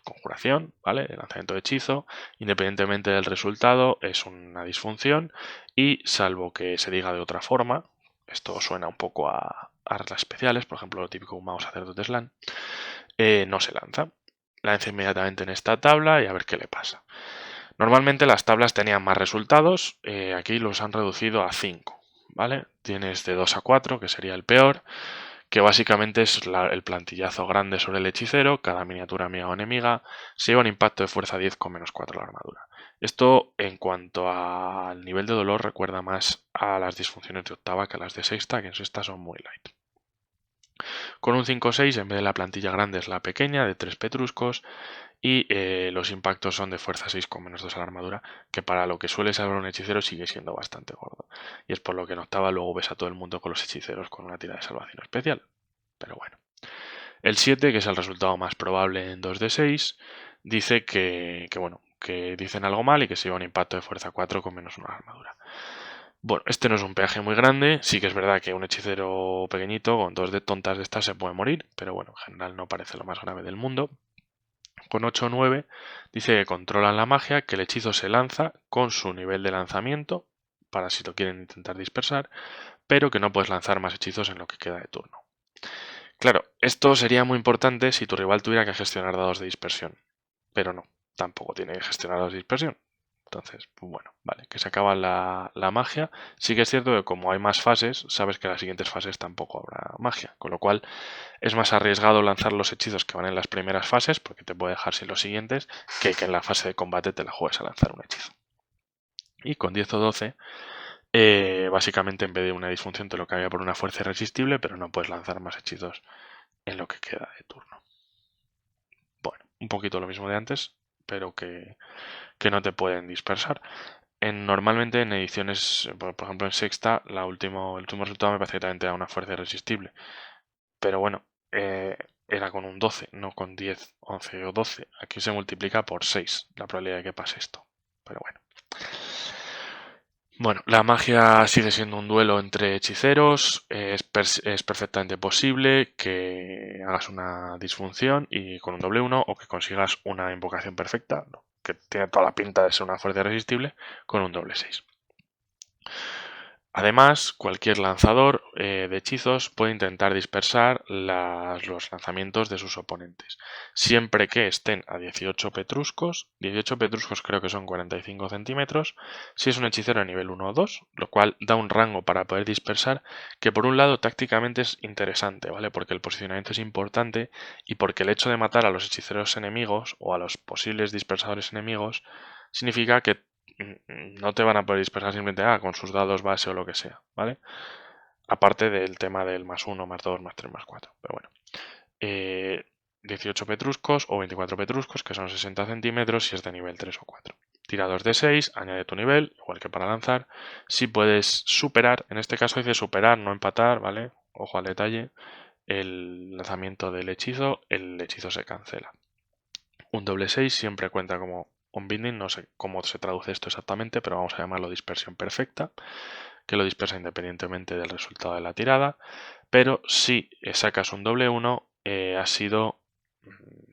conjuración, ¿vale? De lanzamiento de hechizo, independientemente del resultado, es una disfunción y salvo que se diga de otra forma, esto suena un poco a arlas especiales, por ejemplo, lo típico un mago sacerdote slan, no se lanza. Lanza inmediatamente en esta tabla y a ver qué le pasa. Normalmente las tablas tenían más resultados, aquí los han reducido a 5, ¿vale? Tienes de 2 a 4, que sería el peor, que básicamente es el plantillazo grande sobre el hechicero, cada miniatura amiga o enemiga se lleva un impacto de fuerza 10 con menos 4 la armadura. Esto en cuanto al nivel de dolor recuerda más a las disfunciones de octava que a las de sexta, que en sexta son muy light. Con un 5-6 en vez de la plantilla grande es la pequeña de 3 petruscos y los impactos son de fuerza 6 con menos 2 a la armadura, que para lo que suele ser un hechicero sigue siendo bastante gordo. Y es por lo que en octava luego ves a todo el mundo con los hechiceros con una tira de salvación especial. Pero bueno. El 7, que es el resultado más probable en 2 de 6, dice que dicen algo mal y que se lleva un impacto de fuerza 4 con menos 1 a la armadura. Bueno, este no es un peaje muy grande, sí que es verdad que un hechicero pequeñito con 2 de tontas de estas se puede morir, pero bueno, en general no parece lo más grave del mundo. Con 8 o 9 dice que controlan la magia, que el hechizo se lanza con su nivel de lanzamiento, para si lo quieren intentar dispersar, pero que no puedes lanzar más hechizos en lo que queda de turno. Claro, esto sería muy importante si tu rival tuviera que gestionar dados de dispersión, pero no, tampoco tiene que gestionar dados de dispersión. Entonces, pues bueno, vale, que se acaba la magia. Sí que es cierto que como hay más fases, sabes que en las siguientes fases tampoco habrá magia, con lo cual es más arriesgado lanzar los hechizos que van en las primeras fases, porque te puede dejar sin los siguientes, que en la fase de combate te la juegues a lanzar un hechizo. Y con 10 o 12, básicamente en vez de una disfunción te lo cambia por una fuerza irresistible, pero no puedes lanzar más hechizos en lo que queda de turno. Bueno, un poquito lo mismo de antes, pero que no te pueden dispersar. Normalmente en ediciones, por ejemplo en sexta, el último resultado me parece que también te da una fuerza irresistible. Pero bueno, era con un 12, no con 10, 11 o 12. Aquí se multiplica por 6 la probabilidad de que pase esto. Pero bueno. Bueno, la magia sigue siendo un duelo entre hechiceros, es perfectamente posible que hagas una disfunción y con un doble 1 o que consigas una invocación perfecta, que tiene toda la pinta de ser una fuerza irresistible, con un doble 6. Además, cualquier lanzador de hechizos puede intentar dispersar los lanzamientos de sus oponentes, siempre que estén a 18 petruscos. 18 petruscos creo que son 45 centímetros, si es un hechicero de nivel 1 o 2, lo cual da un rango para poder dispersar, que por un lado tácticamente es interesante, ¿vale? Porque el posicionamiento es importante y porque el hecho de matar a los hechiceros enemigos o a los posibles dispersadores enemigos significa que no te van a poder dispersar simplemente con sus dados base o lo que sea, ¿vale? Aparte del tema del más 1, más 2, más 3, más 4. Pero bueno. 18 petruscos o 24 petruscos, que son 60 centímetros si es de nivel 3 o 4. Tira 2 de 6, añade tu nivel, igual que para lanzar. Si puedes superar, en este caso dice superar, no empatar, ¿vale? Ojo al detalle. El lanzamiento del hechizo, el hechizo se cancela. Un doble 6 siempre cuenta como unbinding, no sé cómo se traduce esto exactamente, pero vamos a llamarlo dispersión perfecta, que lo dispersa independientemente del resultado de la tirada, pero si sacas un doble 1, has sido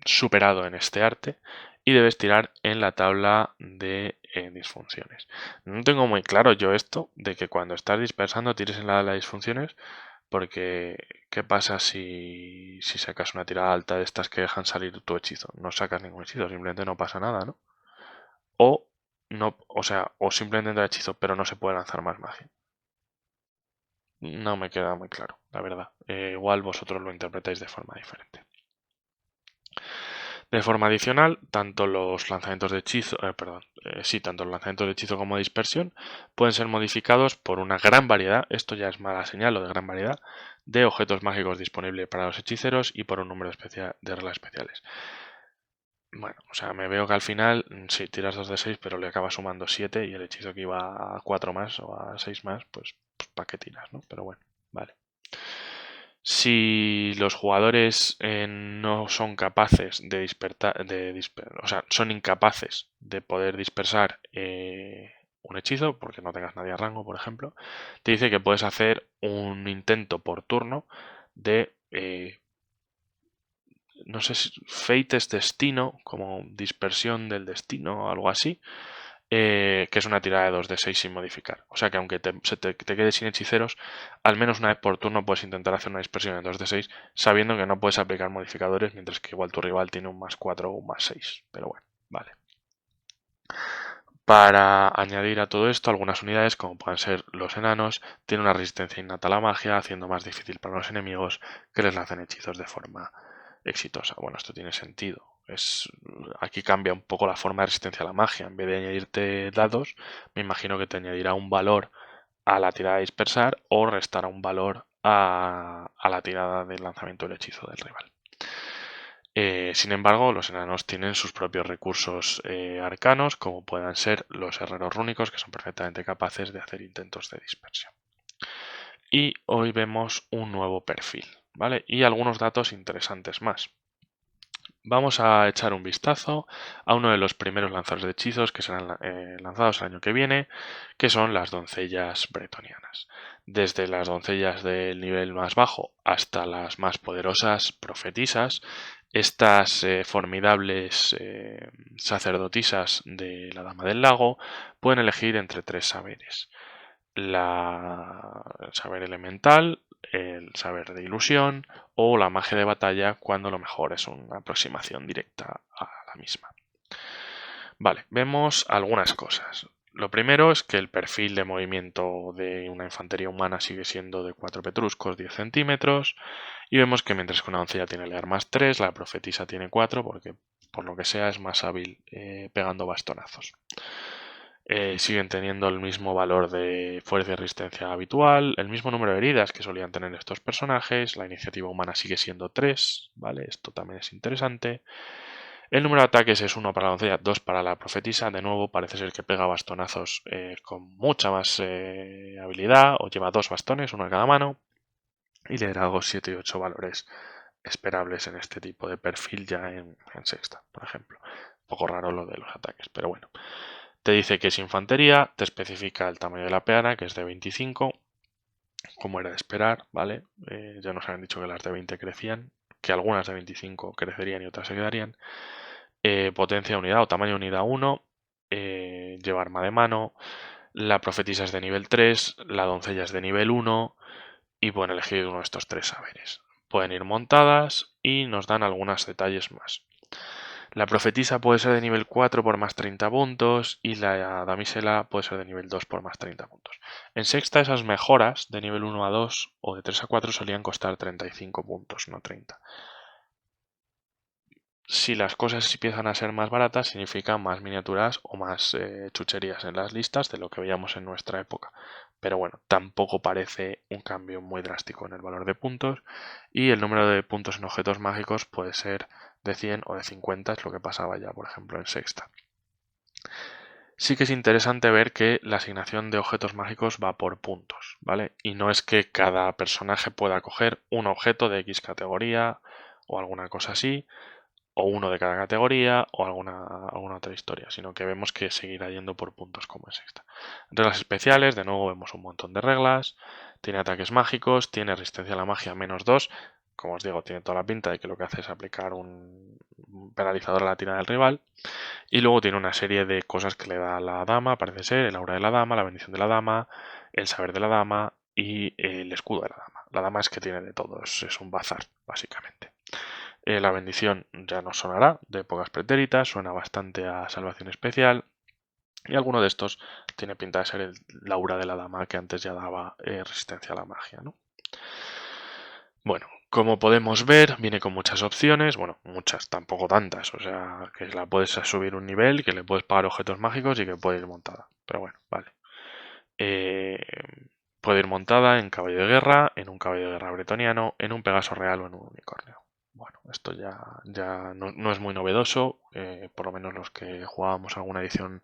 superado en este arte y debes tirar en la tabla de disfunciones. No tengo muy claro yo esto de que cuando estás dispersando tires en la tabla de disfunciones, porque ¿qué pasa si sacas una tirada alta de estas que dejan salir tu hechizo? No sacas ningún hechizo, simplemente no pasa nada, ¿no? O no, o sea, o simplemente entra hechizo, pero no se puede lanzar más magia. No me queda muy claro, la verdad. Igual vosotros lo interpretáis de forma diferente. De forma adicional, tanto los lanzamientos de hechizo, tanto los lanzamientos de hechizo como de dispersión pueden ser modificados por una gran variedad, esto ya es mala señal, lo de gran variedad, de objetos mágicos disponibles para los hechiceros y por un número de reglas especiales. Bueno, o sea, me veo que al final, sí, tiras 2 de 6, pero le acabas sumando 7 y el hechizo que iba a 4 más o a 6 más, pues ¿para qué tiras, no? Pero bueno, vale. Si los jugadores no son capaces o sea, son incapaces de poder dispersar un hechizo, porque no tengas nadie a rango, por ejemplo, te dice que puedes hacer un intento por turno de no sé si Fate es destino, como dispersión del destino o algo así, que es una tirada de 2 de 6 sin modificar. O sea que aunque te quedes sin hechiceros, al menos una vez por turno puedes intentar hacer una dispersión de 2 de 6, sabiendo que no puedes aplicar modificadores, mientras que igual tu rival tiene un más 4 o un más 6. Pero bueno, vale. Para añadir a todo esto, algunas unidades, como pueden ser los enanos, tienen una resistencia innata a la magia, haciendo más difícil para los enemigos que les lancen hechizos de forma exitosa. Bueno, esto tiene sentido. Aquí cambia un poco la forma de resistencia a la magia. En vez de añadirte dados, me imagino que te añadirá un valor a la tirada de dispersar o restará un valor a la tirada de lanzamiento del hechizo del rival. Sin embargo, los enanos tienen sus propios recursos arcanos, como puedan ser los herreros rúnicos, que son perfectamente capaces de hacer intentos de dispersión. Y hoy vemos un nuevo perfil, ¿vale? Y algunos datos interesantes más. Vamos a echar un vistazo a uno de los primeros lanzadores de hechizos que serán lanzados el año que viene, que son las doncellas bretonianas. Desde las doncellas del nivel más bajo hasta las más poderosas profetisas, estas formidables sacerdotisas de la Dama del Lago pueden elegir entre 3 saberes. El saber elemental, el saber de ilusión o la magia de batalla, cuando lo mejor es una aproximación directa a la misma. Vale, vemos algunas cosas. Lo primero es que el perfil de movimiento de una infantería humana sigue siendo de 4 petruscos, 10 centímetros. Y vemos que mientras que una doncella tiene leer más 3, la profetisa tiene 4, porque por lo que sea es más hábil pegando bastonazos. Siguen teniendo el mismo valor de fuerza y resistencia habitual, el mismo número de heridas que solían tener estos personajes, la iniciativa humana sigue siendo 3, ¿vale? Esto también es interesante. El número de ataques es 1 para la doncella, 2 para la profetisa. De nuevo, parece ser que pega bastonazos con mucha más habilidad, o lleva 2 bastones, uno en cada mano. Y liderazgo 7 y 8 valores esperables en este tipo de perfil ya en sexta, por ejemplo. Un poco raro lo de los ataques, pero bueno. Te dice que es infantería, te especifica el tamaño de la peana, que es de 25, como era de esperar, ¿vale? Ya nos habían dicho que las de 20 crecían, que algunas de 25 crecerían y otras se quedarían. Potencia de unidad o tamaño de unidad 1, lleva arma de mano, la profetisa es de nivel 3, la doncella es de nivel 1 y pueden elegir uno de estos 3 saberes. Pueden ir montadas y nos dan algunos detalles más. La profetisa puede ser de nivel 4 por más 30 puntos y la damisela puede ser de nivel 2 por más 30 puntos. En sexta esas mejoras de nivel 1 a 2 o de 3 a 4 solían costar 35 puntos, no 30. Si las cosas empiezan a ser más baratas, significa más miniaturas o más chucherías en las listas de lo que veíamos en nuestra época. Pero bueno, tampoco parece un cambio muy drástico en el valor de puntos y el número de puntos en objetos mágicos puede ser de 100 o de 50, es lo que pasaba ya, por ejemplo, en sexta. Sí que es interesante ver que la asignación de objetos mágicos va por puntos, ¿vale? Y no es que cada personaje pueda coger un objeto de X categoría o alguna cosa así, o uno de cada categoría o alguna otra historia, sino que vemos que seguirá yendo por puntos como es esta. Reglas especiales, de nuevo vemos un montón de reglas, tiene ataques mágicos, tiene resistencia a la magia -2, como os digo, tiene toda la pinta de que lo que hace es aplicar un penalizador a la tirada del rival, y luego tiene una serie de cosas que le da a la dama, parece ser, el aura de la dama, la bendición de la dama, el saber de la dama y el escudo de la dama. La dama es que tiene de todo, es un bazar, básicamente. La bendición ya no sonará de épocas pretéritas, suena bastante a salvación especial. Y alguno de estos tiene pinta de ser el aura de la dama que antes ya daba resistencia a la magia, ¿no? Bueno, Como podemos ver, viene con muchas opciones, bueno, muchas, tampoco tantas, o sea, que la puedes subir un nivel, que le puedes pagar objetos mágicos y que puede ir montada. Pero bueno, vale. Eh, Puede ir montada en caballo de guerra, en un caballo de guerra bretoniano, en un Pegaso real o en un unicornio. Bueno, esto ya no es muy novedoso, por lo menos los que jugábamos alguna edición,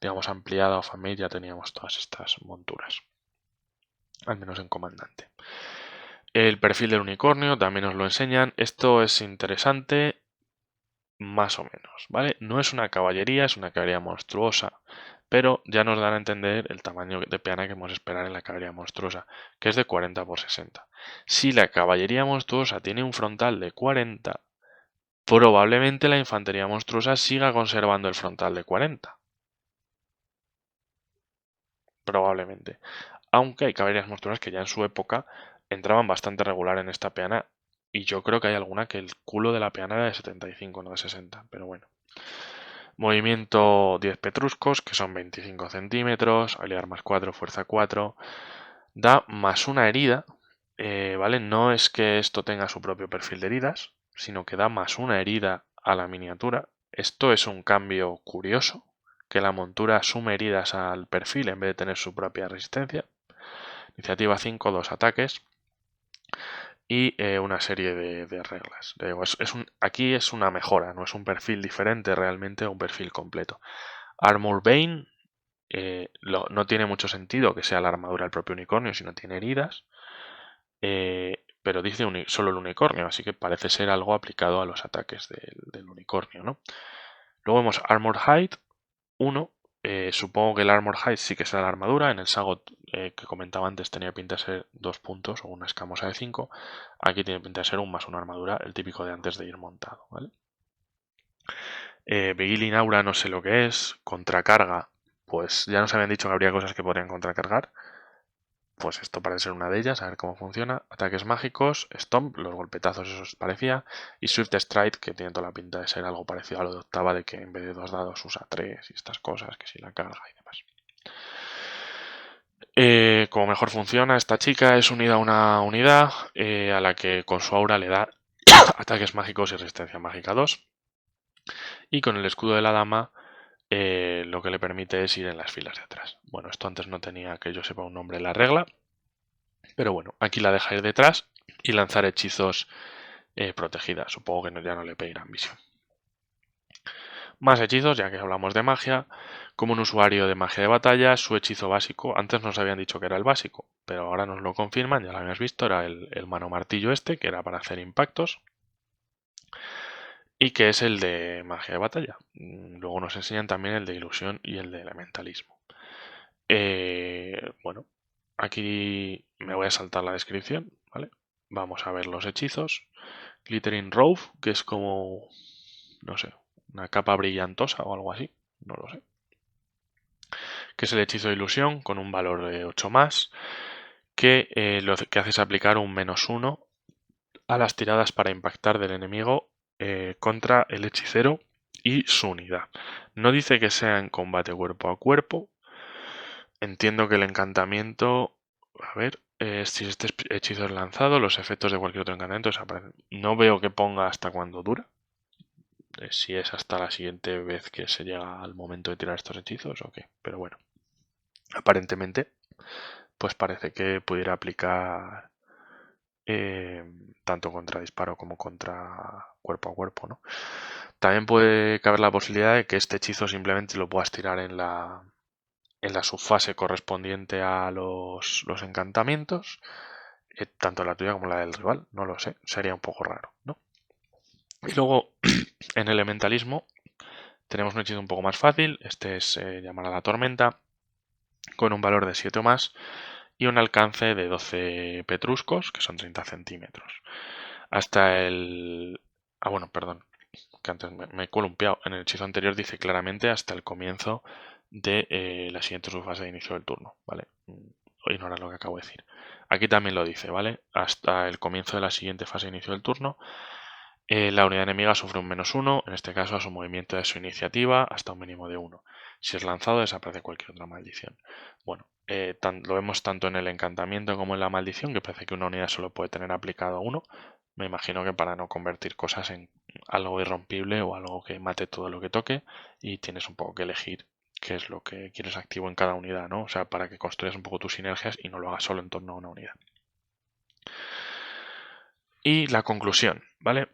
digamos, ampliada o fanmade ya teníamos todas estas monturas, al menos en comandante. El perfil del unicornio también nos lo enseñan. Esto es interesante, más o menos, ¿vale? No es una caballería, es una caballería monstruosa, pero ya nos dan a entender el tamaño de peana que hemos de esperar en la caballería monstruosa, que es de 40 por 60. Si la caballería monstruosa tiene un frontal de 40, probablemente la infantería monstruosa siga conservando el frontal de 40. Probablemente. Aunque hay caballerías monstruosas que ya en su época entraban bastante regular en esta peana, y yo creo que hay alguna que el culo de la peana era de 75, no de 60, pero bueno. Movimiento 10 petruscos, que son 25 centímetros, habilidad más 4, fuerza 4, da más una herida, ¿vale? No es que esto tenga su propio perfil de heridas, sino que da más una herida a la miniatura. Esto es un cambio curioso, que la montura asume heridas al perfil en vez de tener su propia resistencia. Iniciativa 5, 2 ataques y una serie de reglas. Aquí es una mejora, no es un perfil diferente realmente a un perfil completo. Armor Bane no tiene mucho sentido que sea la armadura del propio unicornio si no tiene heridas, pero dice solo el unicornio, así que parece ser algo aplicado a los ataques del unicornio, ¿no? Luego vemos Armor Height 1. Supongo que el Armor Height sí que será la armadura. En el Sagot que comentaba antes tenía pinta de ser 2 puntos o una escamosa de 5. Aquí tiene pinta de ser un más una armadura, el típico de antes de ir montado, ¿vale? Beguiling Aura no sé lo que es. Contracarga, pues ya nos habían dicho que habría cosas que podrían contracargar. Pues esto parece ser una de ellas, a ver cómo funciona. Ataques mágicos, Stomp, los golpetazos, eso os parecía. Y Swift Strike, que tiene toda la pinta de ser algo parecido a lo de octava, de que en vez de 2 dados usa 3 y estas cosas, que si la carga y demás. Como mejor funciona, esta chica es unida a una unidad a la que con su aura le da ataques mágicos y resistencia mágica 2. Y con el escudo de la dama lo que le permite es ir en las filas de atrás. Bueno, esto antes no tenía que yo sepa un nombre en la regla, pero bueno, aquí la deja ir detrás y lanzar hechizos protegida. Supongo que ya no le pedirán visión. Más hechizos, ya que hablamos de magia. Como un usuario de magia de batalla, su hechizo básico, antes nos habían dicho que era el básico, pero ahora nos lo confirman, ya lo habíamos visto, era el mano martillo este, que era para hacer impactos, y que es el de magia de batalla. Luego nos enseñan también el de ilusión y el de elementalismo. Bueno, aquí me voy a saltar la descripción, ¿vale? Vamos a ver los hechizos. Glittering Robe, que es como, no sé, una capa brillantosa o algo así, no lo sé. Que es el hechizo de ilusión con un valor de 8 más, que lo que hace es aplicar un -1 a las tiradas para impactar del enemigo contra el hechicero y su unidad. No dice que sea en combate cuerpo a cuerpo. Entiendo que el encantamiento... A ver, si este hechizo es lanzado, los efectos de cualquier otro encantamiento desaparecen. No veo que ponga hasta cuándo dura. Si es hasta la siguiente vez que se llega al momento de tirar estos hechizos o qué. Pero bueno, aparentemente, pues parece que pudiera aplicar tanto contra disparo como contra cuerpo a cuerpo, ¿no? También puede caber la posibilidad de que este hechizo simplemente lo puedas tirar en la subfase correspondiente a los encantamientos, tanto la tuya como la del rival, no lo sé, sería un poco raro, ¿no? Y luego, en elementalismo, tenemos un hechizo un poco más fácil, este es llamar a la tormenta, con un valor de 7 o más, y un alcance de 12 petruscos, que son 30 centímetros. Hasta el... Ah, bueno, perdón, que antes me he columpiado. En el hechizo anterior dice claramente hasta el comienzo de la siguiente subfase de inicio del turno, ¿vale? Ignorar lo que acabo de decir. Aquí también lo dice, ¿vale? Hasta el comienzo de la siguiente fase de inicio del turno, la unidad enemiga sufre un -1, en este caso a su movimiento de su iniciativa, hasta un mínimo de 1. Si es lanzado, desaparece cualquier otra maldición. Bueno, lo vemos tanto en el encantamiento como en la maldición, que parece que una unidad solo puede tener aplicado 1, Me imagino que para no convertir cosas en algo irrompible o algo que mate todo lo que toque, y tienes un poco que elegir qué es lo que quieres activo en cada unidad, ¿no? O sea, para que construyas un poco tus sinergias y no lo hagas solo en torno a una unidad. Y la conclusión, ¿vale?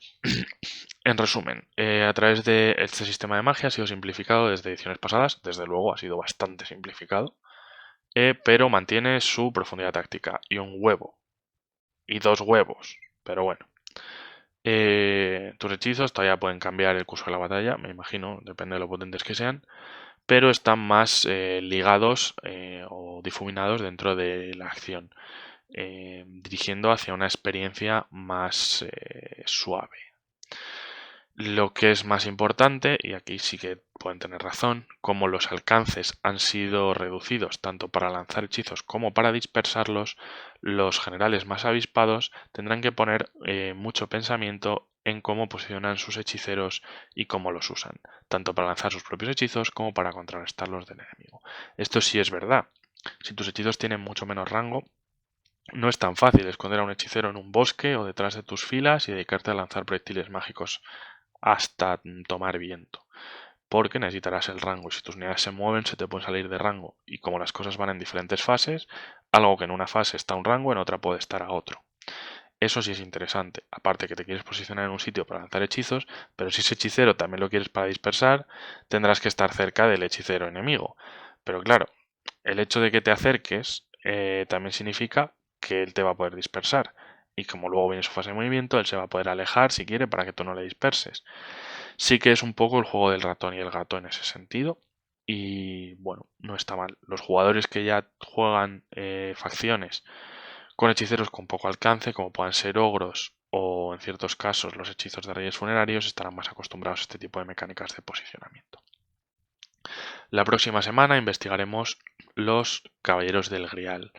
En resumen, a través de este sistema de magia ha sido simplificado desde ediciones pasadas, desde luego ha sido bastante simplificado, pero mantiene su profundidad táctica y un huevo y 2 huevos, pero bueno. Tus hechizos todavía pueden cambiar el curso de la batalla, me imagino, depende de lo potentes que sean, pero están más ligados o difuminados dentro de la acción, dirigiendo hacia una experiencia más suave. Lo que es más importante, y aquí sí que pueden tener razón, como los alcances han sido reducidos tanto para lanzar hechizos como para dispersarlos, los generales más avispados tendrán que poner mucho pensamiento en cómo posicionan sus hechiceros y cómo los usan, tanto para lanzar sus propios hechizos como para contrarrestarlos del enemigo. Esto sí es verdad. Si tus hechizos tienen mucho menos rango, no es tan fácil esconder a un hechicero en un bosque o detrás de tus filas y dedicarte a lanzar proyectiles mágicos hasta tomar viento, porque necesitarás el rango y si tus unidades se mueven se te pueden salir de rango, y como las cosas van en diferentes fases, algo que en una fase está a un rango, en otra puede estar a otro. Eso sí es interesante, aparte que te quieres posicionar en un sitio para lanzar hechizos, pero si ese hechicero también lo quieres para dispersar, tendrás que estar cerca del hechicero enemigo. Pero claro, el hecho de que te acerques también significa que él te va a poder dispersar. Y como luego viene su fase de movimiento, él se va a poder alejar si quiere para que tú no le disperses. Sí que es un poco el juego del ratón y el gato en ese sentido. Y bueno, no está mal. Los jugadores que ya juegan facciones con hechiceros con poco alcance, como puedan ser ogros o en ciertos casos los hechizos de reyes funerarios, estarán más acostumbrados a este tipo de mecánicas de posicionamiento. La próxima semana investigaremos los Caballeros del Grial,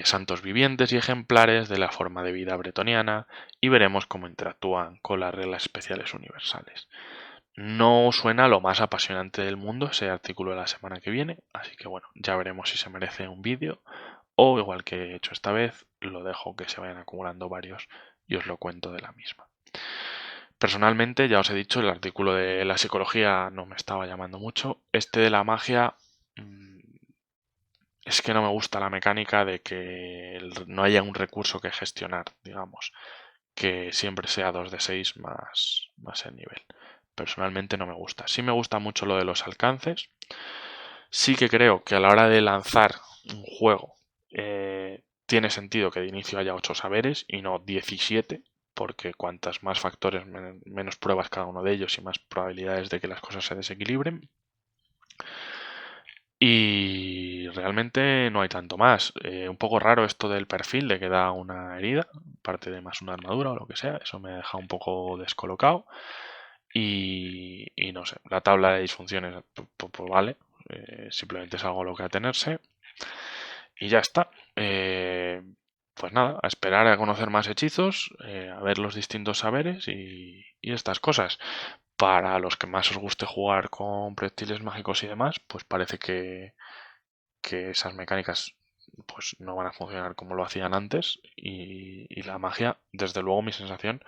santos vivientes y ejemplares de la forma de vida bretoniana, y veremos cómo interactúan con las reglas especiales universales. No suena lo más apasionante del mundo ese artículo de la semana que viene, así que bueno, ya veremos si se merece un vídeo o igual que he hecho esta vez, lo dejo que se vayan acumulando varios y os lo cuento de la misma. Personalmente, ya os he dicho, el artículo de la psicología no me estaba llamando mucho. Este de la magia, es que no me gusta la mecánica de que no haya un recurso que gestionar, digamos, que siempre sea 2 de 6 más el nivel. Personalmente no me gusta. Sí me gusta mucho lo de los alcances. Sí que creo que a la hora de lanzar un juego tiene sentido que de inicio haya 8 saberes y no 17, porque cuantas más factores, menos pruebas cada uno de ellos y más probabilidades de que las cosas se desequilibren. Y realmente no hay tanto más. Un poco raro esto del perfil de que da una herida, parte de más una armadura o lo que sea. Eso me deja un poco descolocado. Y no sé, la tabla de disfunciones, pues vale. Simplemente es algo a lo que atenerse. Y ya está. Pues nada, a esperar a conocer más hechizos, a ver los distintos saberes y estas cosas. Para los que más os guste jugar con proyectiles mágicos y demás, pues parece que esas mecánicas pues no van a funcionar como lo hacían antes y la magia, desde luego mi sensación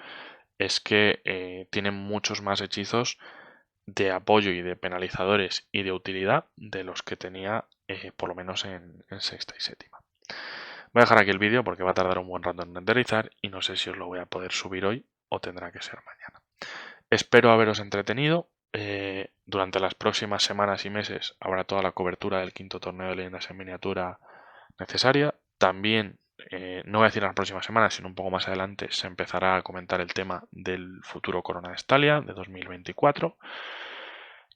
es que tiene muchos más hechizos de apoyo y de penalizadores y de utilidad de los que tenía por lo menos en sexta y séptima. Voy a dejar aquí el vídeo porque va a tardar un buen rato en renderizar y no sé si os lo voy a poder subir hoy o tendrá que ser mañana. Espero haberos entretenido. Durante las próximas semanas y meses habrá toda la cobertura del quinto torneo de leyendas en miniatura necesaria. También, no voy a decir las próximas semanas, sino un poco más adelante, se empezará a comentar el tema del futuro Corona de Estalia de 2024.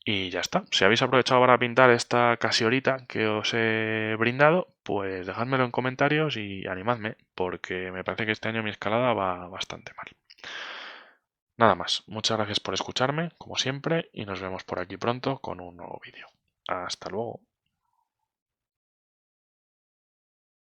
Y ya está. Si habéis aprovechado para pintar esta casi horita que os he brindado, pues dejádmelo en comentarios y animadme, porque me parece que este año mi escalada va bastante mal. Nada más, muchas gracias por escucharme, como siempre, y nos vemos por aquí pronto con un nuevo vídeo. Hasta luego.